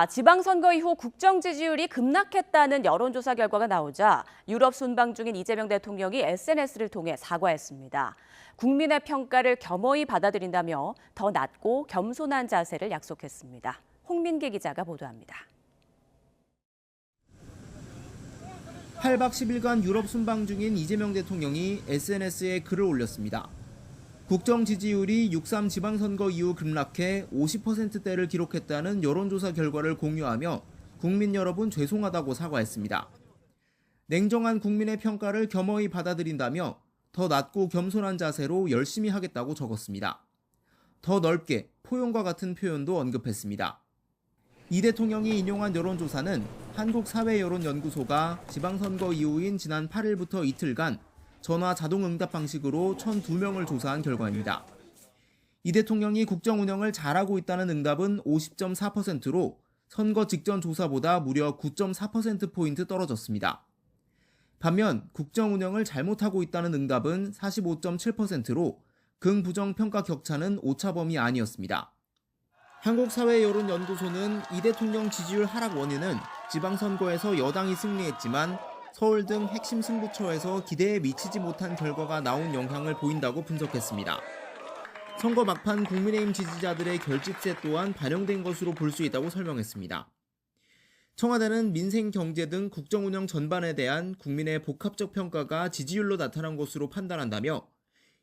지방선거 이후 국정 지지율이 급락했다는 여론조사 결과가 나오자 유럽 순방 중인 이재명 대통령이 SNS를 통해 사과했습니다. 국민의 평가를 겸허히 받아들인다며 더 낮고 겸손한 자세를 약속했습니다. 홍민기 기자가 보도합니다. 8박 10일간 유럽 순방 중인 이재명 대통령이 SNS에 글을 올렸습니다. 국정 지지율이 6.3 지방선거 이후 급락해 50%대를 기록했다는 여론조사 결과를 공유하며 국민 여러분 죄송하다고 사과했습니다. 냉정한 국민의 평가를 겸허히 받아들인다며 더 낮고 겸손한 자세로 열심히 하겠다고 적었습니다. 더 넓게 포용과 같은 표현도 언급했습니다. 이 대통령이 인용한 여론조사는 한국사회여론연구소가 지방선거 이후인 지난 8일부터 이틀간 전화 자동응답 방식으로 1,002명을 조사한 결과입니다. 이 대통령이 국정 운영을 잘하고 있다는 응답은 50.4%로 선거 직전 조사보다 무려 9.4%포인트 떨어졌습니다. 반면 국정 운영을 잘못하고 있다는 응답은 45.7%로 긍부정 평가 격차는 오차범위 아니었습니다. 한국사회여론연구소는 이 대통령 지지율 하락 원인은 지방선거에서 여당이 승리했지만 서울 등 핵심 승부처에서 기대에 미치지 못한 결과가 나온 영향을 보인다고 분석했습니다. 선거 막판 국민의힘 지지자들의 결집세 또한 반영된 것으로 볼 수 있다고 설명했습니다. 청와대는 민생, 경제 등 국정 운영 전반에 대한 국민의 복합적 평가가 지지율로 나타난 것으로 판단한다며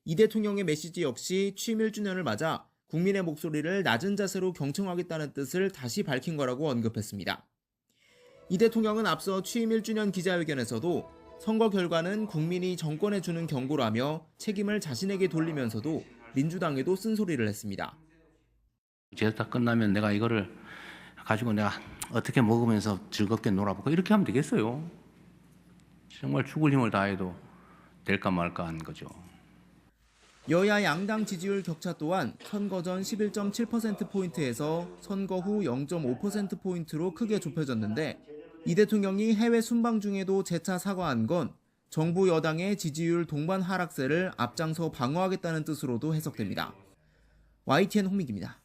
이 대통령의 메시지 역시 취임 1주년을 맞아 국민의 목소리를 낮은 자세로 경청하겠다는 뜻을 다시 밝힌 거라고 언급했습니다. 이 대통령은 앞서 취임 1주년 기자회견에서도 선거 결과는 국민이 정권에 주는 경고라며 책임을 자신에게 돌리면서도 민주당에도 쓴소리를 했습니다. 제사 끝나면 내가 이거를 가지고 내가 어떻게 먹으면서 즐겁게 놀아볼까 이렇게 하면 되겠어요. 정말 죽을 힘을 다해도 될까 말까 하는 거죠. 여야 양당 지지율 격차 또한 선거 전 11.7%포인트에서 선거 후 0.5%포인트로 크게 좁혀졌는데 이 대통령이 해외 순방 중에도 재차 사과한 건 정부 여당의 지지율 동반 하락세를 앞장서 방어하겠다는 뜻으로도 해석됩니다. YTN 홍민기입니다.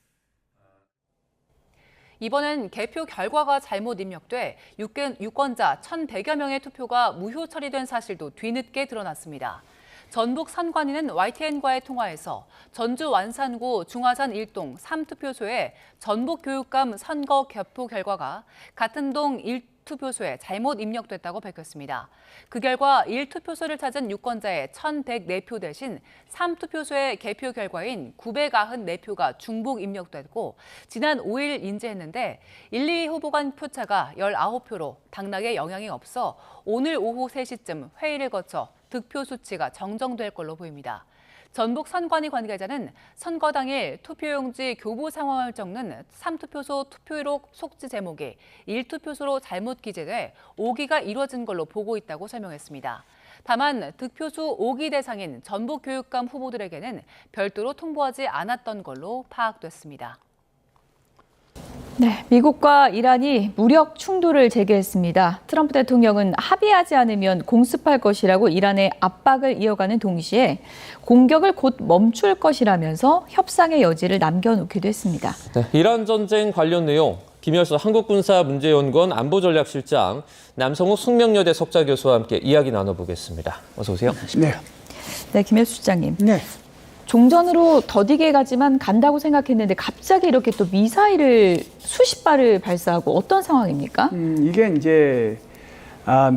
이번엔 개표 결과가 잘못 입력돼 유권자 1,100여 명의 투표가 무효 처리된 사실도 뒤늦게 드러났습니다. 전북 선관위는 YTN과의 통화에서 전주 완산구 중화산 1동 3투표소의 전북교육감 선거 개표 결과가 같은 동 1투표소에 잘못 입력됐다고 밝혔습니다. 그 결과 1투표소를 찾은 유권자의 1,104표 대신 3투표소의 개표 결과인 994표가 중복 입력됐고 지난 5일 인쇄했는데 1, 2 후보 간 표차가 19표로 당락에 영향이 없어 오늘 오후 3시쯤 회의를 거쳐 득표 수치가 정정될 걸로 보입니다. 전북 선관위 관계자는 선거 당일 투표용지 교부 상황을 적는 3투표소 투표록 속지 제목이 1투표소로 잘못 기재돼 오기가 이뤄진 걸로 보고 있다고 설명했습니다. 다만 득표수 5기 대상인 전북 교육감 후보들에게는 별도로 통보하지 않았던 걸로 파악됐습니다. 네, 미국과 이란이 무력 충돌을 재개했습니다. 트럼프 대통령은 합의하지 않으면 공습할 것이라고 이란에 압박을 이어가는 동시에 공격을 곧 멈출 것이라면서 협상의 여지를 남겨놓기도 했습니다. 네, 이란 전쟁 관련 내용, 김열수 한국군사문제연구원 안보전략실장, 남성욱 숙명여대 석좌 교수와 함께 이야기 나눠보겠습니다. 어서 오세요. 네, 김열수 실장님. 네. 종전으로 더디게 가지만 간다고 생각했는데 갑자기 이렇게 또 미사일을 수십 발을 발사하고 어떤 상황입니까? 이게 이제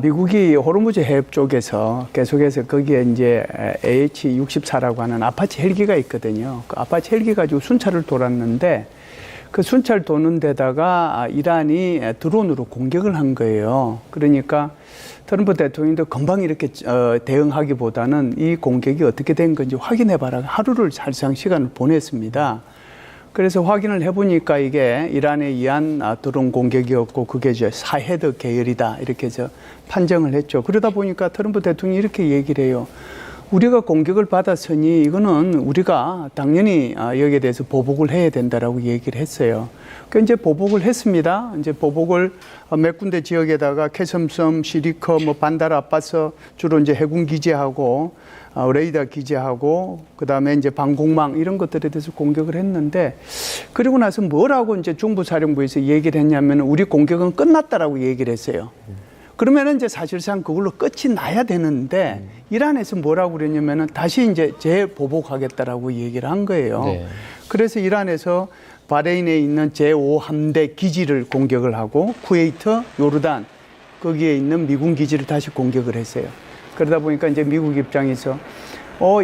미국이 호르무즈 해협 쪽에서 계속해서 거기에 이제 AH-64라고 하는 아파치 헬기가 있거든요. 그 아파치 헬기 가지고 순찰을 돌았는데 그 순찰 도는 데다가 이란이 드론으로 공격을 한 거예요. 그러니까 트럼프 대통령도 금방 이렇게 대응하기보다는 이 공격이 어떻게 된 건지 확인해봐라. 하루를 사실상 시간을 보냈습니다. 그래서 확인을 해보니까 이게 이란에 의한 드론 공격이었고 그게 이제 샤헤드 계열이다 이렇게 해서 판정을 했죠. 그러다 보니까 트럼프 대통령이 이렇게 얘기를 해요. 우리가 공격을 받았으니 이거는 우리가 당연히 여기에 대해서 보복을 해야 된다라고 얘기를 했어요. 그 이제 보복을 했습니다. 이제 보복을 몇 군데 지역에다가 캐섬섬, 시리커, 뭐 반달 아파서 주로 이제 해군 기지하고 레이더 기지하고 그다음에 이제 방공망 이런 것들에 대해서 공격을 했는데 그리고 나서 뭐라고 이제 중부사령부에서 얘기를 했냐면 우리 공격은 끝났다라고 얘기를 했어요. 그러면은 이제 사실상 그걸로 끝이 나야 되는데 이란에서 뭐라고 그랬냐면은 다시 이제 재보복하겠다라고 얘기를 한 거예요. 네. 그래서 이란에서 바레인에 있는 제5함대 기지를 공격을 하고 쿠웨이트, 요르단 거기에 있는 미군 기지를 다시 공격을 했어요. 그러다 보니까 이제 미국 입장에서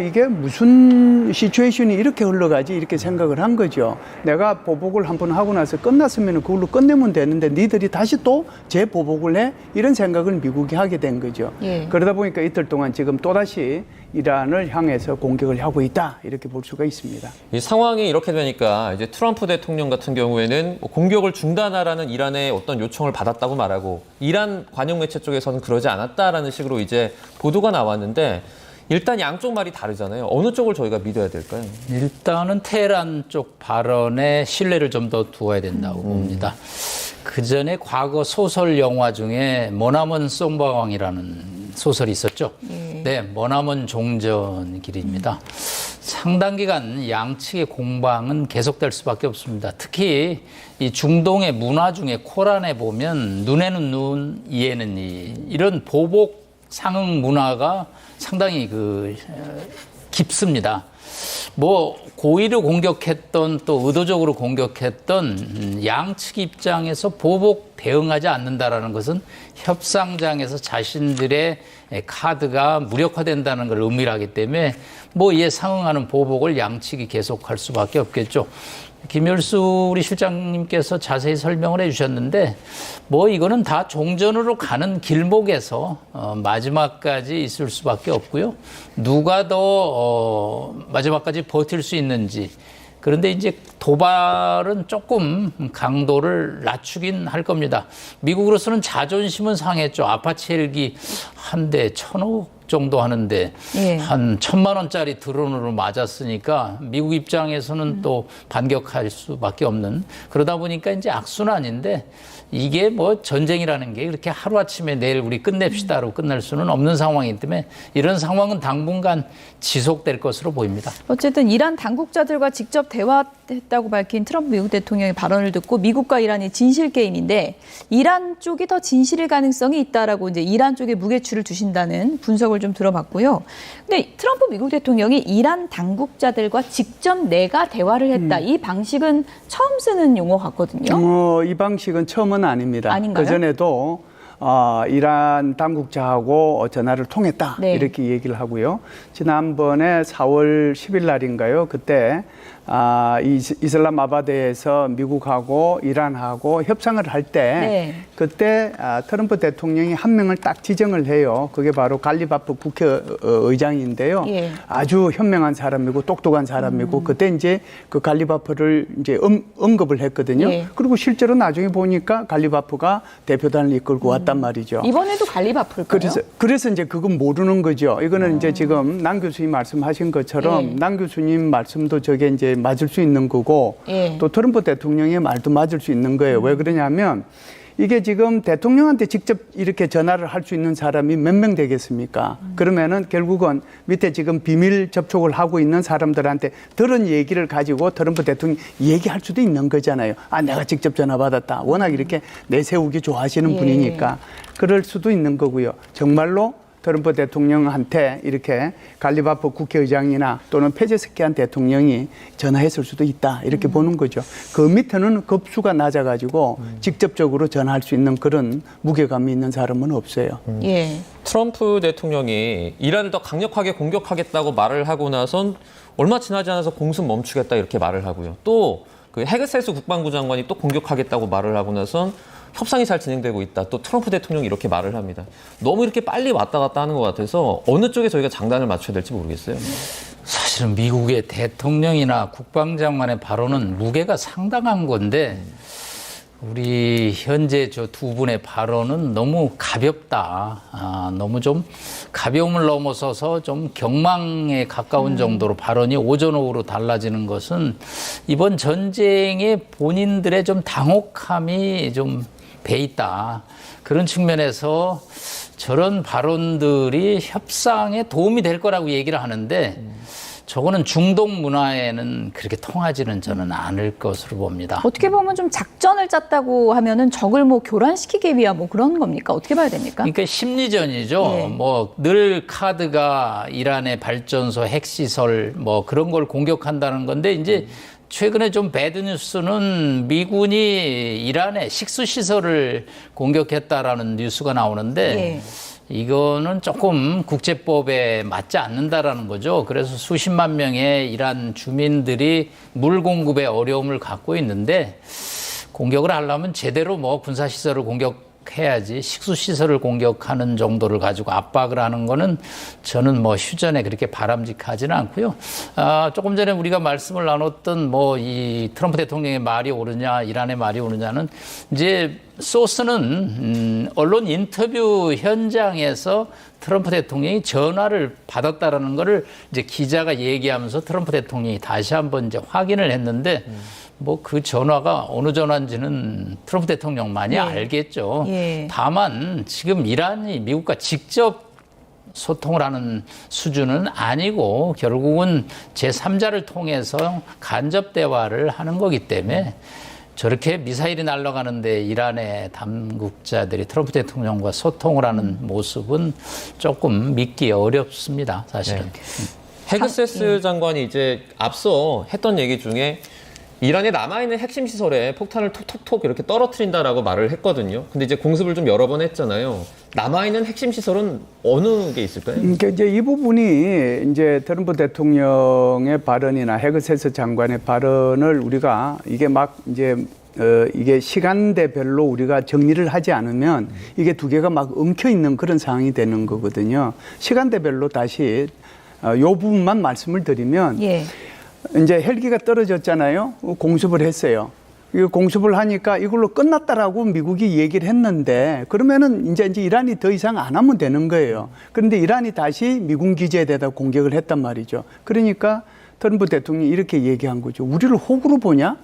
이게 무슨 시츄에이션이 이렇게 흘러가지 이렇게 생각을 한 거죠. 내가 보복을 한번 하고 나서 끝났으면 그걸로 끝내면 되는데 니들이 다시 또 재보복을 해? 이런 생각을 미국이 하게 된 거죠. 예. 그러다 보니까 이틀 동안 지금 또다시 이란을 향해서 공격을 하고 있다 이렇게 볼 수가 있습니다. 이 상황이 이렇게 되니까 이제 트럼프 대통령 같은 경우에는 공격을 중단하라는 이란의 어떤 요청을 받았다고 말하고 이란 관영 매체 쪽에서는 그러지 않았다라는 식으로 이제 보도가 나왔는데 일단 양쪽 말이 다르잖아요. 어느 쪽을 저희가 믿어야 될까요? 일단은 테헤란 쪽 발언에 신뢰를 좀 더 두어야 된다고 봅니다. 그 전에 과거 소설 영화 중에 머나먼 송바왕이라는 소설이 있었죠. 네, 머나먼 종전길입니다. 상당 기간 양측의 공방은 계속될 수밖에 없습니다. 특히 이 중동의 문화 중에 코란에 보면 눈에는 눈, 이에는 이 이런 보복 상응 문화가 상당히 깊습니다. 뭐 고의로 공격했던 또 의도적으로 공격했던 양측 입장에서 보복 대응하지 않는다라는 것은 협상장에서 자신들의 카드가 무력화된다는 걸 의미를 하기 때문에 뭐 이에 상응하는 보복을 양측이 계속할 수밖에 없겠죠. 김열수 우리 실장님께서 자세히 설명을 해주셨는데 뭐 이거는 다 종전으로 가는 길목에서 마지막까지 있을 수밖에 없고요. 누가 더 마지막까지 버틸 수 있는지. 그런데 이제 도발은 조금 강도를 낮추긴 할 겁니다. 미국으로서는 자존심은 상했죠. 아파치 헬기 한 대 1,000억 정도 하는데 한 1,000만 원짜리 드론으로 맞았으니까 미국 입장에서는 또 반격할 수밖에 없는 그러다 보니까 이제 악순환인데 이게 뭐 전쟁이라는 게 이렇게 하루아침에 내일 우리 끝냅시다로 끝날 수는 없는 상황이기 때문에 이런 상황은 당분간 지속될 것으로 보입니다. 어쨌든 이란 당국자들과 직접 대화했다고 밝힌 트럼프 미국 대통령의 발언을 듣고 미국과 이란이 진실 게임인데 이란 쪽이 더 진실일 가능성이 있다라고 이제 이란 쪽에 무게추를 두신다는 분석을 좀 들어봤고요. 근데 트럼프 미국 대통령이 이란 당국자들과 직접 내가 대화를 했다. 이 방식은 처음 쓰는 용어 같거든요. 이 방식은 처음은 아닙니다. 아닌가요? 그전에도 이란 당국자하고 전화를 통했다. 네. 이렇게 얘기를 하고요. 지난번에 4월 10일 날인가요? 그때 이슬람아바드에서 미국하고 이란하고 협상을 할 때 그때 트럼프 대통령이 한 명을 딱 지정을 해요. 그게 바로 갈리바프 국회의장인데요. 아주 현명한 사람이고 똑똑한 사람이고 그때 이제 그 갈리바프를 이제 언급을 했거든요. 그리고 실제로 나중에 보니까 갈리바프가 대표단을 이끌고 왔단 말이죠. 이번에도 갈리바프일까요? 그래서 이제 그건 모르는 거죠. 이거는 이제 지금 남 교수님 말씀하신 것처럼 남 교수님 말씀도 저게 이제 맞을 수 있는 거고 또 트럼프 대통령의 말도 맞을 수 있는 거예요. 왜 그러냐면 이게 지금 대통령한테 직접 이렇게 전화를 할 수 있는 사람이 몇 명 되겠습니까? 그러면은 결국은 밑에 지금 비밀 접촉을 하고 있는 사람들한테 들은 얘기를 가지고 트럼프 대통령이 얘기할 수도 있는 거잖아요. 내가 직접 전화 받았다. 워낙 이렇게 내세우기 좋아하시는 분이니까 그럴 수도 있는 거고요. 정말로 트럼프 대통령한테 이렇게 갈리바프 국회의장이나 또는 페제스키안 대통령이 전화했을 수도 있다. 이렇게 보는 거죠. 그 밑에는 급수가 낮아가지고 직접적으로 전화할 수 있는 그런 무게감이 있는 사람은 없어요. 트럼프 대통령이 이란을 더 강력하게 공격하겠다고 말을 하고 나선 얼마 지나지 않아서 공습 멈추겠다 이렇게 말을 하고요. 또 그 헤그셀스 국방부 장관이 또 공격하겠다고 말을 하고 나선 협상이 잘 진행되고 있다. 또 트럼프 대통령이 이렇게 말을 합니다. 너무 이렇게 빨리 왔다 갔다 하는 것 같아서 어느 쪽에 저희가 장단을 맞춰야 될지 모르겠어요. 사실은 미국의 대통령이나 국방장관의 발언은 무게가 상당한 건데 우리 현재 저 두 분의 발언은 너무 가볍다. 너무 좀 가벼움을 넘어서서 좀 경망에 가까운 정도로 발언이 오전 오후로 달라지는 것은 이번 전쟁에 본인들의 좀 당혹함이 좀 배 있다. 그런 측면에서 저런 발언들이 협상에 도움이 될 거라고 얘기를 하는데 저거는 중동 문화에는 그렇게 통하지는 저는 않을 것으로 봅니다. 어떻게 보면 좀 작전을 짰다고 하면은 적을 뭐 교란시키기 위한 뭐 그런 겁니까? 어떻게 봐야 됩니까? 그러니까 심리전이죠. 네. 뭐 늘 카드가 이란의 발전소 핵시설 뭐 그런 걸 공격한다는 건데 이제 최근에 좀 배드 뉴스는 미군이 이란의 식수 시설을 공격했다라는 뉴스가 나오는데 예. 이거는 조금 국제법에 맞지 않는다라는 거죠. 그래서 수십만 명의 이란 주민들이 물 공급에 어려움을 갖고 있는데 공격을 하려면 제대로 뭐 군사시설을 공격해야지 식수시설을 공격하는 정도를 가지고 압박을 하는 거는 저는 뭐 휴전에 그렇게 바람직하지는 않고요. 조금 전에 우리가 말씀을 나눴던 뭐 이 트럼프 대통령의 말이 옳으냐 이란의 말이 옳으냐는 이제 소스는 언론 인터뷰 현장에서 트럼프 대통령이 전화를 받았다라는 거를 이제 기자가 얘기하면서 트럼프 대통령이 다시 한번 이제 확인을 했는데 뭐 그 전화가 어느 전화인지는 트럼프 대통령만이 네. 알겠죠. 예. 다만 지금 이란이 미국과 직접 소통을 하는 수준은 아니고 결국은 제3자를 통해서 간접 대화를 하는 거기 때문에 저렇게 미사일이 날아가는데 이란의 당국자들이 트럼프 대통령과 소통을 하는 모습은 조금 믿기 어렵습니다, 사실은. 헤그세스 장관이 이제 앞서 했던 얘기 중에 이란에 남아있는 핵심 시설에 폭탄을 톡톡톡 이렇게 떨어뜨린다라고 말을 했거든요. 근데 이제 공습을 좀 여러 번 했잖아요. 남아있는 핵심 시설은 어느 게 있을까요? 그러니까 이제 이 부분이 이제 트럼프 대통령의 발언이나 헤그세스 장관의 발언을 우리가 이게 막 이제 이게 시간대별로 우리가 정리를 하지 않으면 이게 두 개가 막 엉켜 있는 그런 상황이 되는 거거든요. 시간대별로 다시 요 부분만 말씀을 드리면 예. 이제 헬기가 떨어졌잖아요. 공습을 했어요. 이거 공습을 하니까 이걸로 끝났다라고 미국이 얘기를 했는데 그러면은 이제 이란이 더 이상 안 하면 되는 거예요. 그런데 이란이 다시 미군 기지에 대다 공격을 했단 말이죠. 그러니까 트럼프 대통령이 이렇게 얘기한 거죠. 우리를 호구로 보냐?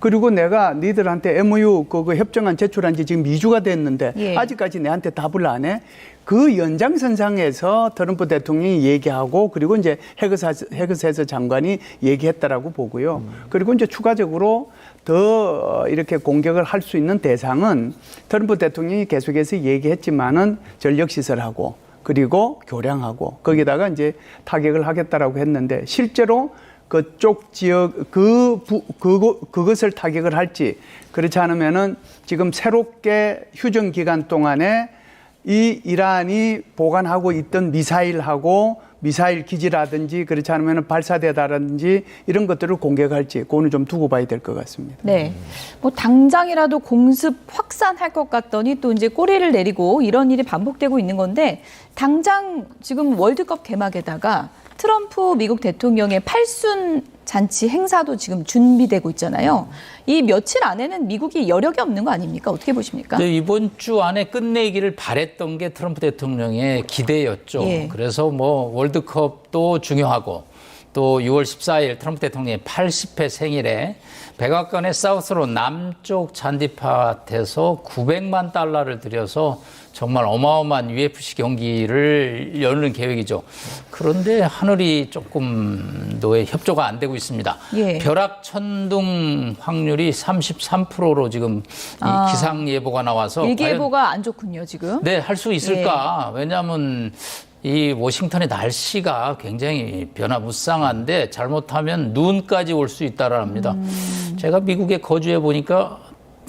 그리고 내가 니들한테 MOU 그거 협정안 제출한 지 지금 2주가 됐는데 예. 아직까지 내한테 답을 안 해? 그 연장선상에서 트럼프 대통령이 얘기하고 그리고 이제 헤그세스 장관이 얘기했다라고 보고요. 그리고 이제 추가적으로 더 이렇게 공격을 할 수 있는 대상은 트럼프 대통령이 계속해서 얘기했지만은 전력시설하고 그리고 교량하고 거기다가 이제 타격을 하겠다라고 했는데 실제로 그쪽 지역 그것을 타격을 할지 그렇지 않으면은 지금 새롭게 휴전 기간 동안에 이 이란이 보관하고 있던 미사일하고 미사일 기지라든지 그렇지 않으면 발사대다라든지 이런 것들을 공격할지 그거는 좀 두고 봐야 될 것 같습니다. 네. 뭐 당장이라도 공습 확산할 것 같더니 또 이제 꼬리를 내리고 이런 일이 반복되고 있는 건데 당장 지금 월드컵 개막에다가 트럼프 미국 대통령의 팔순 잔치 행사도 지금 준비되고 있잖아요. 이 며칠 안에는 미국이 여력이 없는 거 아닙니까? 어떻게 보십니까? 네, 이번 주 안에 끝내기를 바랬던 게 트럼프 대통령의 기대였죠. 예. 그래서 뭐 월드컵도 중요하고 또 6월 14일 트럼프 대통령의 80회 생일에 백악관의 사우스로 남쪽 잔디밭에서 900만 달러를 들여서 정말 어마어마한 UFC 경기를 여는 계획이죠. 그런데 하늘이 조금 협조가 안 되고 있습니다. 예. 벼락 천둥 확률이 33%로 지금 이 기상 예보가 나와서 일기예보가 안 좋군요, 지금. 네, 할 수 있을까? 왜냐하면 이 워싱턴의 날씨가 굉장히 변화무쌍한데 잘못하면 눈까지 올 수 있다라 합니다. 제가 미국에 거주해 보니까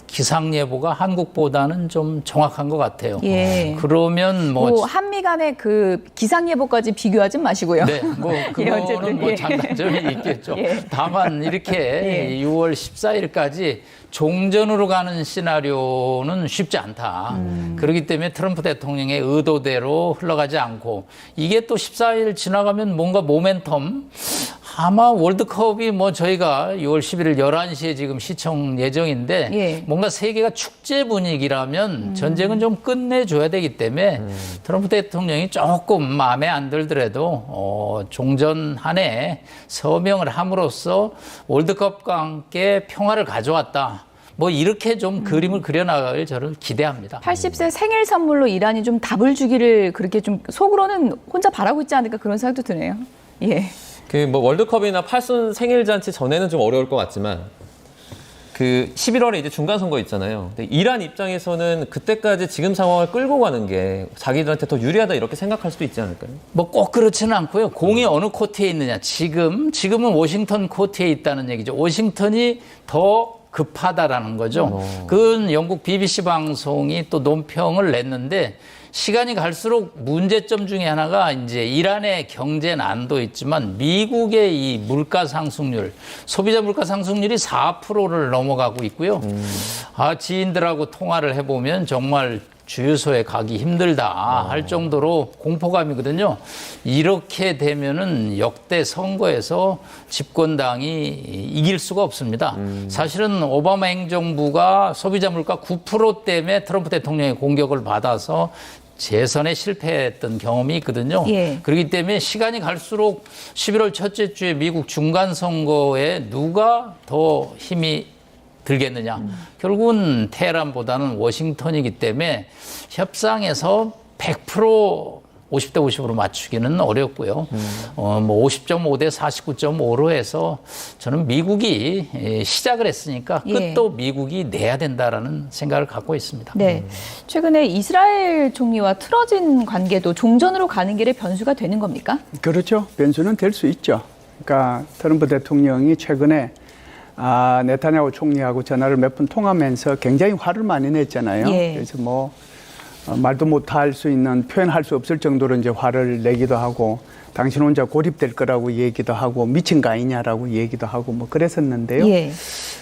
기상 예보가 한국보다는 좀 정확한 것 같아요. 예. 그러면 뭐 한미 간의 그 기상 예보까지 비교하지 마시고요. 네, 뭐 그거는 어쨌든, 뭐 예. 장단점이 있겠죠. 예. 다만 이렇게 6월 14일까지 종전으로 가는 시나리오는 쉽지 않다. 그렇기 때문에 트럼프 대통령의 의도대로 흘러가지 않고 이게 또 14일 지나가면 뭔가 모멘텀 아마 월드컵이 뭐 저희가 6월 11일 11시에 지금 시청 예정인데 예. 뭔가 세계가 축제 분위기라면 전쟁은 좀 끝내줘야 되기 때문에 트럼프 대통령이 조금 마음에 안 들더라도 종전한해 서명을 함으로써 월드컵과 함께 평화를 가져왔다. 뭐 이렇게 좀 그림을 그려나갈 저를 기대합니다. 80세 생일 선물로 이란이 좀 답을 주기를 그렇게 좀 속으로는 혼자 바라고 있지 않을까 그런 생각도 드네요. 예. 그 뭐 월드컵이나 팔순 생일 잔치 전에는 좀 어려울 것 같지만 그 11월에 이제 중간 선거 있잖아요. 근데 이란 입장에서는 그때까지 지금 상황을 끌고 가는 게 자기들한테 더 유리하다 이렇게 생각할 수도 있지 않을까요? 뭐 꼭 그렇지는 않고요. 공이 어느 코트에 있느냐. 지금은 워싱턴 코트에 있다는 얘기죠. 워싱턴이 더 급하다라는 거죠. 그건 영국 BBC 방송이 또 논평을 냈는데 시간이 갈수록 문제점 중에 하나가 이제 이란의 경제 난도 있지만 미국의 이 물가 상승률, 소비자 물가 상승률이 4%를 넘어가고 있고요. 지인들하고 통화를 해보면 정말 주유소에 가기 힘들다 할 정도로 공포감이거든요. 이렇게 되면은 역대 선거에서 집권당이 이길 수가 없습니다. 사실은 오바마 행정부가 소비자 물가 9% 때문에 트럼프 대통령의 공격을 받아서 재선에 실패했던 경험이 있거든요. 예. 그렇기 때문에 시간이 갈수록 11월 첫째 주에 미국 중간 선거에 누가 더 힘이 들겠느냐. 결국은 테헤란보다는 워싱턴이기 때문에 협상에서 100% 50대 50으로 맞추기는 어렵고요. 뭐 50.5대 49.5로 해서 저는 미국이 시작을 했으니까 끝도 미국이 내야 된다라는 생각을 갖고 있습니다. 네. 최근에 이스라엘 총리와 틀어진 관계도 종전으로 가는 길에 변수가 되는 겁니까? 그렇죠. 변수는 될 수 있죠. 그러니까 트럼프 대통령이 최근에 네타냐후 총리하고 전화를 몇 번 통하면서 굉장히 화를 많이 냈잖아요. 예. 그래서 뭐 말도 못할 수 있는 표현할 수 없을 정도로 이제 화를 내기도 하고 당신 혼자 고립될 거라고 얘기도 하고 미친 거 아니냐라고 얘기도 하고 뭐 그랬었는데요. 예.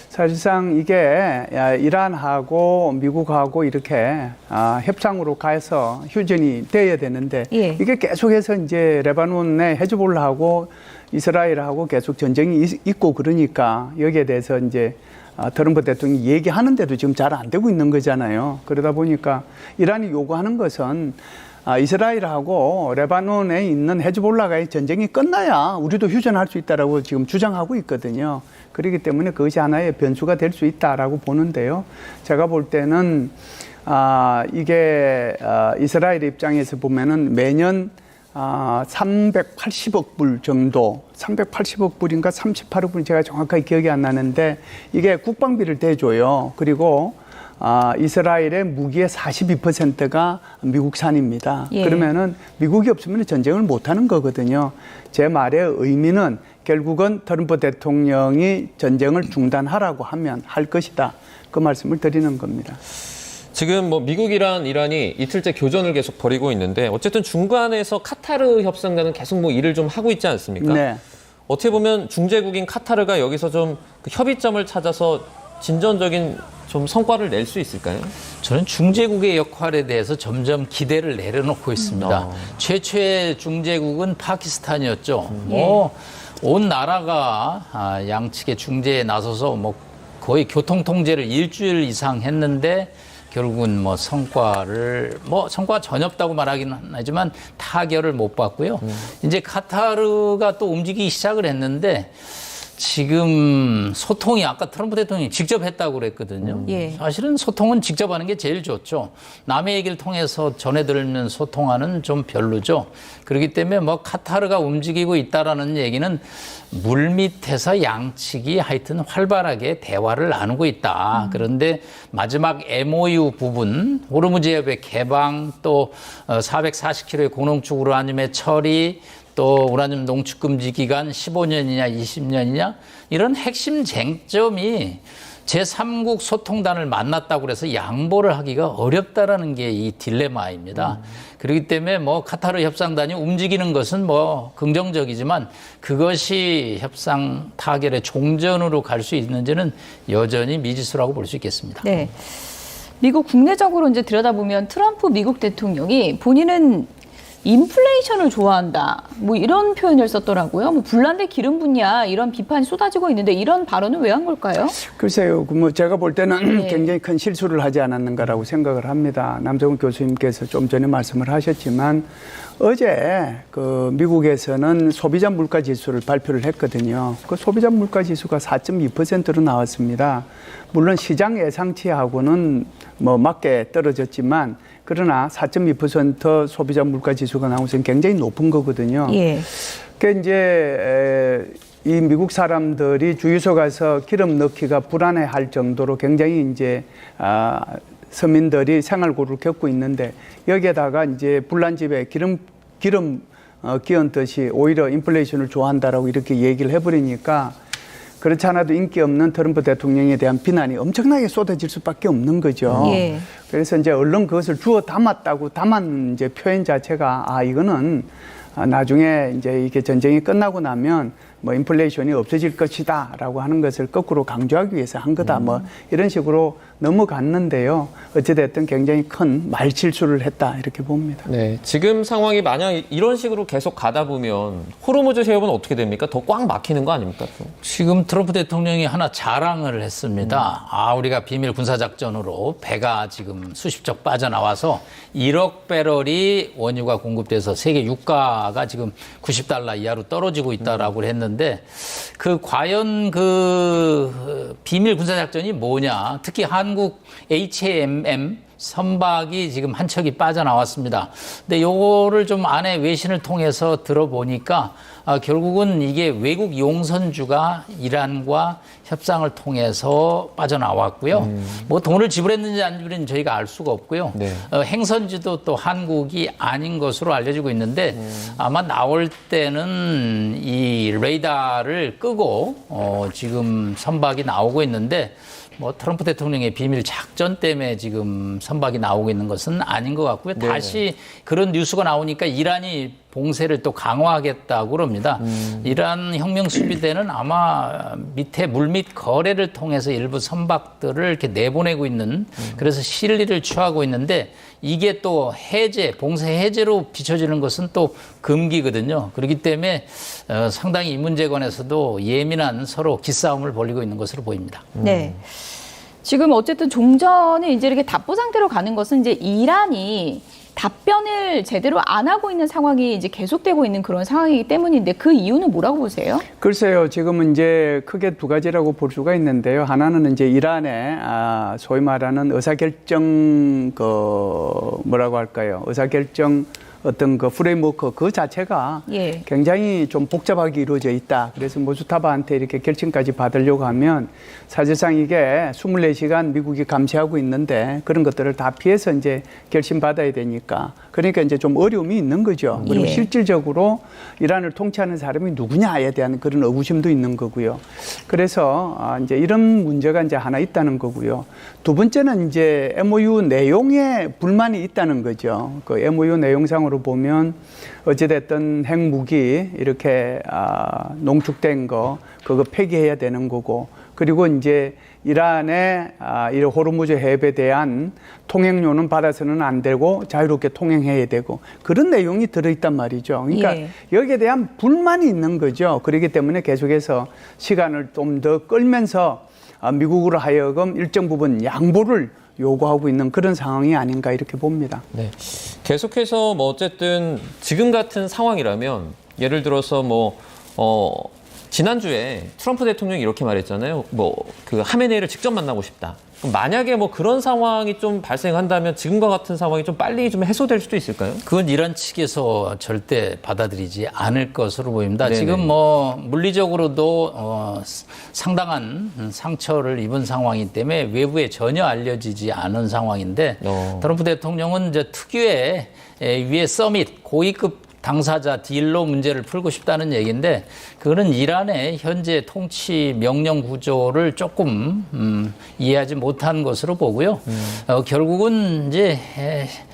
사실상 이게 이란하고 미국하고 이렇게 협상으로 가서 휴전이 돼야 되는데 예. 이게 계속해서 이제 레바논의 헤즈볼라하고 이스라엘하고 계속 전쟁이 있고 그러니까 여기에 대해서 이제 트럼프 대통령이 얘기하는데도 지금 잘 안 되고 있는 거잖아요. 그러다 보니까 이란이 요구하는 것은 이스라엘하고 레바논에 있는 헤즈볼라가의 전쟁이 끝나야 우리도 휴전할 수 있다라고 지금 주장하고 있거든요. 그렇기 때문에 그것이 하나의 변수가 될 수 있다라고 보는데요. 제가 볼 때는 이게 이스라엘 입장에서 보면은 매년 380억 불 정도, 380억 불인가 38억 불 제가 정확하게 기억이 안 나는데 이게 국방비를 대줘요. 그리고 이스라엘의 무기의 42%가 미국산입니다. 예. 그러면은 미국이 없으면 전쟁을 못하는 거거든요. 제 말의 의미는 결국은 트럼프 대통령이 전쟁을 중단하라고 하면 할 것이다. 그 말씀을 드리는 겁니다. 지금 뭐 미국이랑 이란이 이틀째 교전을 계속 벌이고 있는데 어쨌든 중간에서 카타르 협상단은 계속 뭐 일을 좀 하고 있지 않습니까? 네. 어떻게 보면 중재국인 카타르가 여기서 좀 그 협의점을 찾아서 진전적인 좀 성과를 낼 수 있을까요? 저는 중재국의 역할에 대해서 점점 기대를 내려놓고 있습니다. 최초의 중재국은 파키스탄이었죠. 뭐 온 나라가 양측의 중재에 나서서 뭐 거의 교통 통제를 일주일 이상 했는데 결국은 뭐 성과 전혀 없다고 말하기는 하지만 타결을 못 봤고요. 이제 카타르가 또 움직이기 시작을 했는데 지금 소통이 아까 트럼프 대통령이 직접 했다고 그랬거든요. 예. 사실은 소통은 직접 하는 게 제일 좋죠. 남의 얘기를 통해서 전해들으면 소통하는 좀 별로죠. 그렇기 때문에 뭐 카타르가 움직이고 있다라는 얘기는 물밑에서 양측이 하여튼 활발하게 대화를 나누고 있다. 그런데 마지막 MOU 부분, 호르무즈 해협의 개방, 또 440km의 고농축 우라늄의 처리, 또 우라늄 농축 금지 기간 15년이냐 20년이냐 이런 핵심 쟁점이 제3국 소통단을 만났다고 그래서 양보를 하기가 어렵다라는 게 이 딜레마입니다. 그렇기 때문에 뭐 카타르 협상단이 움직이는 것은 뭐 긍정적이지만 그것이 협상 타결의 종전으로 갈 수 있는지는 여전히 미지수라고 볼 수 있겠습니다. 네. 미국 국내적으로 이제 들여다보면 트럼프 미국 대통령이 본인은 인플레이션을 좋아한다. 뭐 이런 표현을 썼더라고요. 뭐 불난데 기름 붓냐 이런 비판이 쏟아지고 있는데 이런 발언은 왜 한 걸까요? 글쎄요, 뭐 제가 볼 때는 네. 굉장히 큰 실수를 하지 않았는가라고 생각을 합니다. 남정훈 교수님께서 좀 전에 말씀을 하셨지만 어제 그 미국에서는 소비자 물가 지수를 발표를 했거든요. 그 소비자 물가 지수가 4.2%로 나왔습니다. 물론 시장 예상치하고는 뭐 맞게 떨어졌지만 그러나 4.2% 소비자 물가 지수가 나온 것은 굉장히 높은 거거든요. 예. 그 이제 이 미국 사람들이 주유소 가서 기름 넣기가 불안해할 정도로 굉장히 이제 서민들이 생활고를 겪고 있는데 여기에다가 이제 불난집에 기름 끼얹 듯이 오히려 인플레이션을 좋아한다라고 이렇게 얘기를 해버리니까 그렇지 않아도 인기 없는 트럼프 대통령에 대한 비난이 엄청나게 쏟아질 수밖에 없는 거죠. 예. 그래서 이제 언론 그것을 주워 담은 이제 표현 자체가 이거는 나중에 이제 이게 전쟁이 끝나고 나면 뭐 인플레이션이 없어질 것이다라고 하는 것을 거꾸로 강조하기 위해서 한 거다. 뭐 이런 식으로 넘어갔는데요. 어찌됐든 굉장히 큰 말실수를 했다 이렇게 봅니다. 네, 지금 상황이 만약 이런 식으로 계속 가다 보면 호르무즈 해협은 어떻게 됩니까? 더 꽉 막히는 거 아닙니까? 또? 지금 트럼프 대통령이 하나 자랑을 했습니다. 우리가 비밀 군사작전으로 배가 지금 수십 척 빠져나와서 1억 배럴이 원유가 공급돼서 세계 유가가 지금 $90 이하로 떨어지고 있다라고 했는데 과연 비밀 군사작전이 뭐냐? 특히 한국 HMM 선박이 지금 한 척이 빠져나왔습니다. 근데 요거를 좀 안에 외신을 통해서 들어보니까 결국은 이게 외국 용선주가 이란과 협상을 통해서 빠져나왔고요. 뭐 돈을 지불했는지 안 지불했는지 저희가 알 수가 없고요. 네. 행선지도 또 한국이 아닌 것으로 알려지고 있는데 아마 나올 때는 이 레이더를 끄고 지금 선박이 나오고 있는데 뭐 트럼프 대통령의 비밀 작전 때문에 지금 선박이 나오고 있는 것은 아닌 것 같고요. 네네. 다시 그런 뉴스가 나오니까 이란이 봉쇄를 또 강화하겠다고 그럽니다. 이란 혁명 수비대는 아마 밑에 물밑 거래를 통해서 일부 선박들을 이렇게 내보내고 있는 그래서 실리를 취하고 있는데 이게 또 봉쇄 해제로 비춰지는 것은 또 금기거든요. 그렇기 때문에 상당히 이 문제에 관해서도 예민한 서로 기싸움을 벌이고 있는 것으로 보입니다. 네. 지금 어쨌든 종전이 이제 이렇게 답보 상태로 가는 것은 이제 이란이 답변을 제대로 안 하고 있는 상황이 이제 계속되고 있는 그런 상황이기 때문인데 그 이유는 뭐라고 보세요? 글쎄요, 지금은 이제 크게 두 가지라고 볼 수가 있는데요. 하나는 이제 이란의 소위 말하는 의사결정 뭐라고 할까요? 의사결정 어떤 프레임워크 그 자체가 예. 굉장히 좀 복잡하게 이루어져 있다. 그래서 모스타바한테 이렇게 결정까지 받으려고 하면 사실상 이게 24시간 미국이 감시하고 있는데 그런 것들을 다 피해서 이제 결심 받아야 되니까 그러니까 이제 좀 어려움이 있는 거죠. 그리고 예. 실질적으로 이란을 통치하는 사람이 누구냐에 대한 그런 의구심도 있는 거고요. 그래서 이제 이런 문제가 이제 하나 있다는 거고요. 두 번째는 이제 MOU 내용에 불만이 있다는 거죠. 그 MOU 내용상으로 보면 어찌됐든 핵무기 이렇게 농축된 거 그거 폐기해야 되는 거고 그리고 이제 이란의 이 호르무즈 해협에 대한 통행료는 받아서는 안 되고 자유롭게 통행해야 되고 그런 내용이 들어있단 말이죠. 그러니까 예. 여기에 대한 불만이 있는 거죠. 그렇기 때문에 계속해서 시간을 좀 더 끌면서 미국으로 하여금 일정 부분 양보를 요구하고 있는 그런 상황이 아닌가 이렇게 봅니다. 네. 계속해서 뭐 어쨌든 지금 같은 상황이라면 예를 들어서 지난주에 트럼프 대통령이 이렇게 말했잖아요. 그 하메네이를 직접 만나고 싶다. 그럼 만약에 그런 상황이 좀 발생한다면 지금과 같은 상황이 좀 빨리 좀 해소될 수도 있을까요? 그건 이란 측에서 절대 받아들이지 않을 것으로 보입니다. 네네. 지금 물리적으로도 상당한 상처를 입은 상황이기 때문에 외부에 전혀 알려지지 않은 상황인데 트럼프 대통령은 이제 특유의 위에 서밋 고위급 당사자 딜로 문제를 풀고 싶다는 얘기인데 그거는 이란의 현재 통치 명령 구조를 조금 이해하지 못한 것으로 보고요. 결국은 이제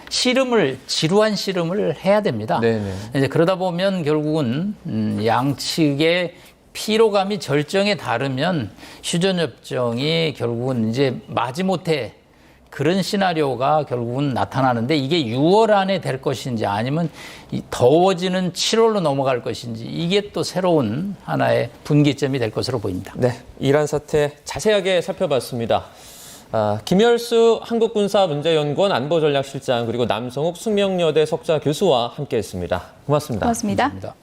지루한 씨름을 해야 됩니다. 네네. 이제 그러다 보면 결국은 양측의 피로감이 절정에 다르면 휴전협정이 결국은 이제 마지못해 그런 시나리오가 결국은 나타나는데 이게 6월 안에 될 것인지 아니면 더워지는 7월로 넘어갈 것인지 이게 또 새로운 하나의 분기점이 될 것으로 보입니다. 네, 이란 사태 자세하게 살펴봤습니다. 김열수 한국군사문제연구원 안보전략실장 그리고 남성욱 숙명여대 석좌 교수와 함께했습니다. 고맙습니다. 고맙습니다. 감사합니다.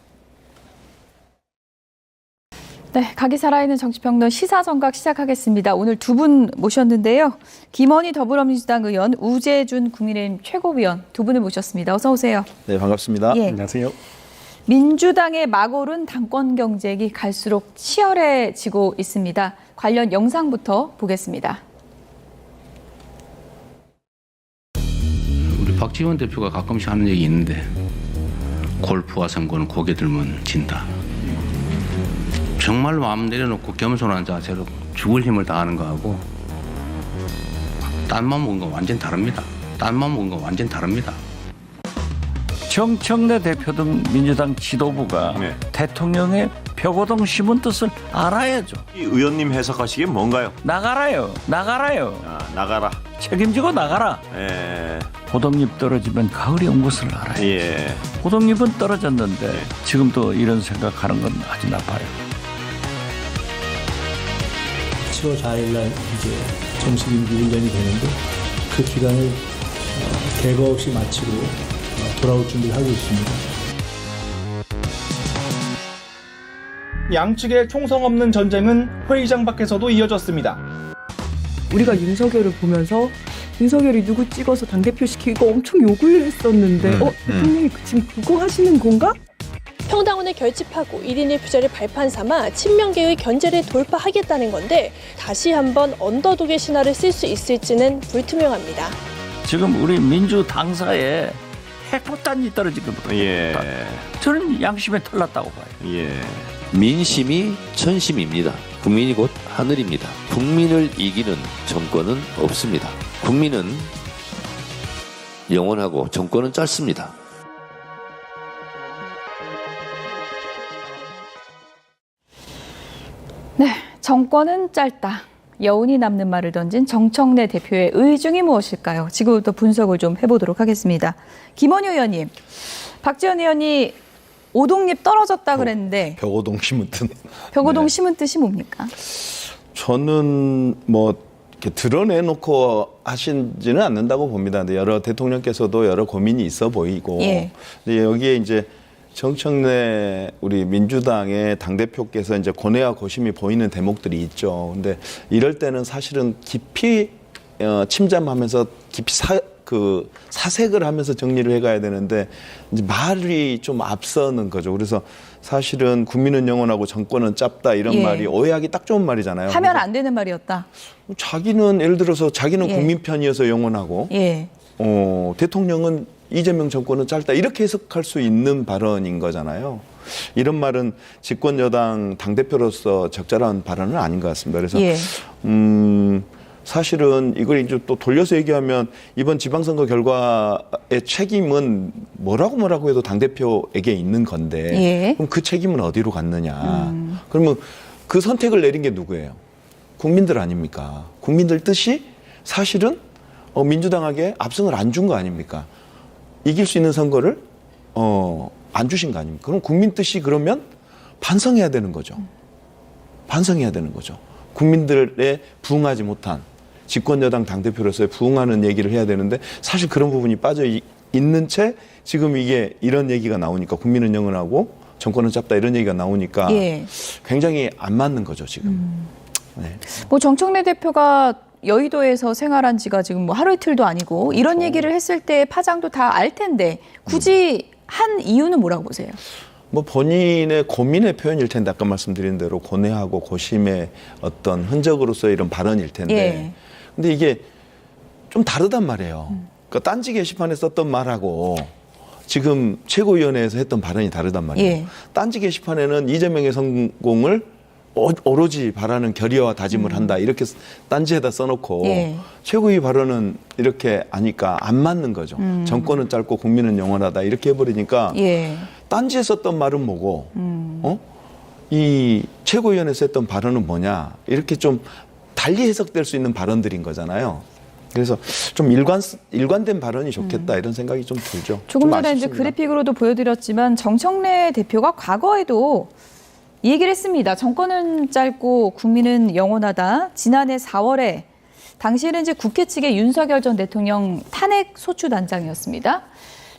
네, 각이 살아있는 정치평론 시사정각 시작하겠습니다. 오늘 두 분 모셨는데요. 김원희 더불어민주당 의원, 우재준 국민의힘 최고위원 두 분을 모셨습니다. 어서 오세요. 네, 반갑습니다. 예. 안녕하세요. 민주당의 막 오른 당권 경쟁이 갈수록 치열해지고 있습니다. 관련 영상부터 보겠습니다. 우리 박지원 대표가 가끔씩 하는 얘기 있는데 골프와 선거는 고개 들면 진다. 정말 마음 내려놓고 겸손한 자세로 죽을 힘을 다하는 거하고 딴맘 먹은 건 완전 다릅니다. 딴맘 먹은 건 완전 다릅니다. 정청래 대표 등 민주당 지도부가 대통령의 표고동 심은 뜻을 알아야죠. 이 의원님 해석하시기엔 뭔가요? 나가라요. 나가라. 책임지고 나가라. 예. 고동잎 떨어지면 가을이 온 것을 알아요. 예. 고동잎은 떨어졌는데 지금도 이런 생각하는 건 아주 나빠요. 7월 4일날 이제 정식 임기 1년이 되는데 그 기간을 대거 없이 마치고 돌아올 준비를 하고 있습니다. 양측의 총성 없는 전쟁은 회의장 밖에서도 이어졌습니다. 우리가 윤석열을 보면서 윤석열이 누구 찍어서 당대표 시키고 엄청 욕을 했었는데 대통령이 지금 그거 하시는 건가? 평당원을 결집하고 1인 1표제를 발판 삼아 친명계의 견제를 돌파하겠다는 건데 다시 한번 언더독의 신화를 쓸 수 있을지는 불투명합니다. 지금 우리 민주 당사에 핵폭탄이 떨어진 것보다 예. 저는 양심에 털났다고 봐요. 예. 민심이 천심입니다. 국민이 곧 하늘입니다. 국민을 이기는 정권은 없습니다. 국민은 영원하고 정권은 짧습니다. 네, 정권은 짧다. 여운이 남는 말을 던진 정청래 대표의 의중이 무엇일까요? 지금부터 분석을 좀 해보도록 하겠습니다. 김원희 의원님, 박지원 의원이 오동잎 떨어졌다 그랬는데 벽오동 심은 뜻. 벽오동 심은 뜻이 뭡니까? 저는 뭐 이렇게 드러내놓고 하시지는 않는다고 봅니다. 근데 여러 대통령께서도 여러 고민이 있어 보이고 예. 근데 여기에 이제 정청래 우리 민주당의 당대표께서 이제 고뇌와 고심이 보이는 대목들이 있죠. 근데 이럴 때는 사실은 깊이 침잠하면서 깊이 사색을 하면서 정리를 해가야 되는데 이제 말이 좀 앞서는 거죠. 그래서 사실은 국민은 영원하고 정권은 짧다 이런 예. 말이 오해하기 딱 좋은 말이잖아요. 하면 안 되는 말이었다. 자기는 예를 들어서 자기는 예. 국민 편이어서 영원하고 예. 대통령은 이재명 정권은 짧다 이렇게 해석할 수 있는 발언인 거잖아요. 이런 말은 집권 여당 당대표로서 적절한 발언은 아닌 것 같습니다. 그래서 예. 사실은 이걸 이제 또 돌려서 얘기하면 이번 지방선거 결과의 책임은 뭐라고 해도 당대표에게 있는 건데 예. 그럼 그 책임은 어디로 갔느냐. 그러면 그 선택을 내린 게 누구예요? 국민들 아닙니까? 국민들 뜻이 사실은 민주당에게 압승을 안 준 거 아닙니까? 이길 수 있는 선거를 안 주신 거 아닙니까? 그럼 국민 뜻이 그러면 반성해야 되는 거죠. 반성해야 되는 거죠. 국민들의 부응하지 못한 집권 여당 당대표로서의 부응하는 얘기를 해야 되는데 사실 그런 부분이 빠져 있는 채 지금 이게 이런 얘기가 나오니까 국민은 영원하고 정권은 짧다 이런 얘기가 나오니까 예. 굉장히 안 맞는 거죠 지금. 네. 뭐 정청래 대표가 여의도에서 생활한 지가 지금 뭐 하루 이틀도 아니고 이런 얘기를 했을 때 파장도 다 알 텐데 굳이 한 이유는 뭐라고 보세요? 뭐 본인의 고민의 표현일 텐데 아까 말씀드린 대로 고뇌하고 고심의 어떤 흔적으로서의 이런 발언일 텐데 예. 근데 이게 좀 다르단 말이에요. 그러니까 딴지 게시판에 썼던 말하고 지금 최고위원회에서 했던 발언이 다르단 말이에요. 예. 딴지 게시판에는 이재명의 성공을 오로지 바라는 결의와 다짐을 한다 이렇게 딴지에다 써놓고 예. 최고위 발언은 이렇게 하니까 안 맞는 거죠. 정권은 짧고 국민은 영원하다 이렇게 해버리니까 예. 딴지에 썼던 말은 뭐고 이 최고위원회에서 했던 발언은 뭐냐 이렇게 좀 달리 해석될 수 있는 발언들인 거잖아요. 그래서 좀 일관된 발언이 좋겠다 이런 생각이 좀 들죠. 조금 좀 전에 이제 아쉽습니다. 그래픽으로도 보여드렸지만 정청래 대표가 과거에도 이 얘기를 했습니다. 정권은 짧고 국민은 영원하다. 지난해 4월에 당시에는 이제 국회 측의 윤석열 전 대통령 탄핵 소추 단장이었습니다.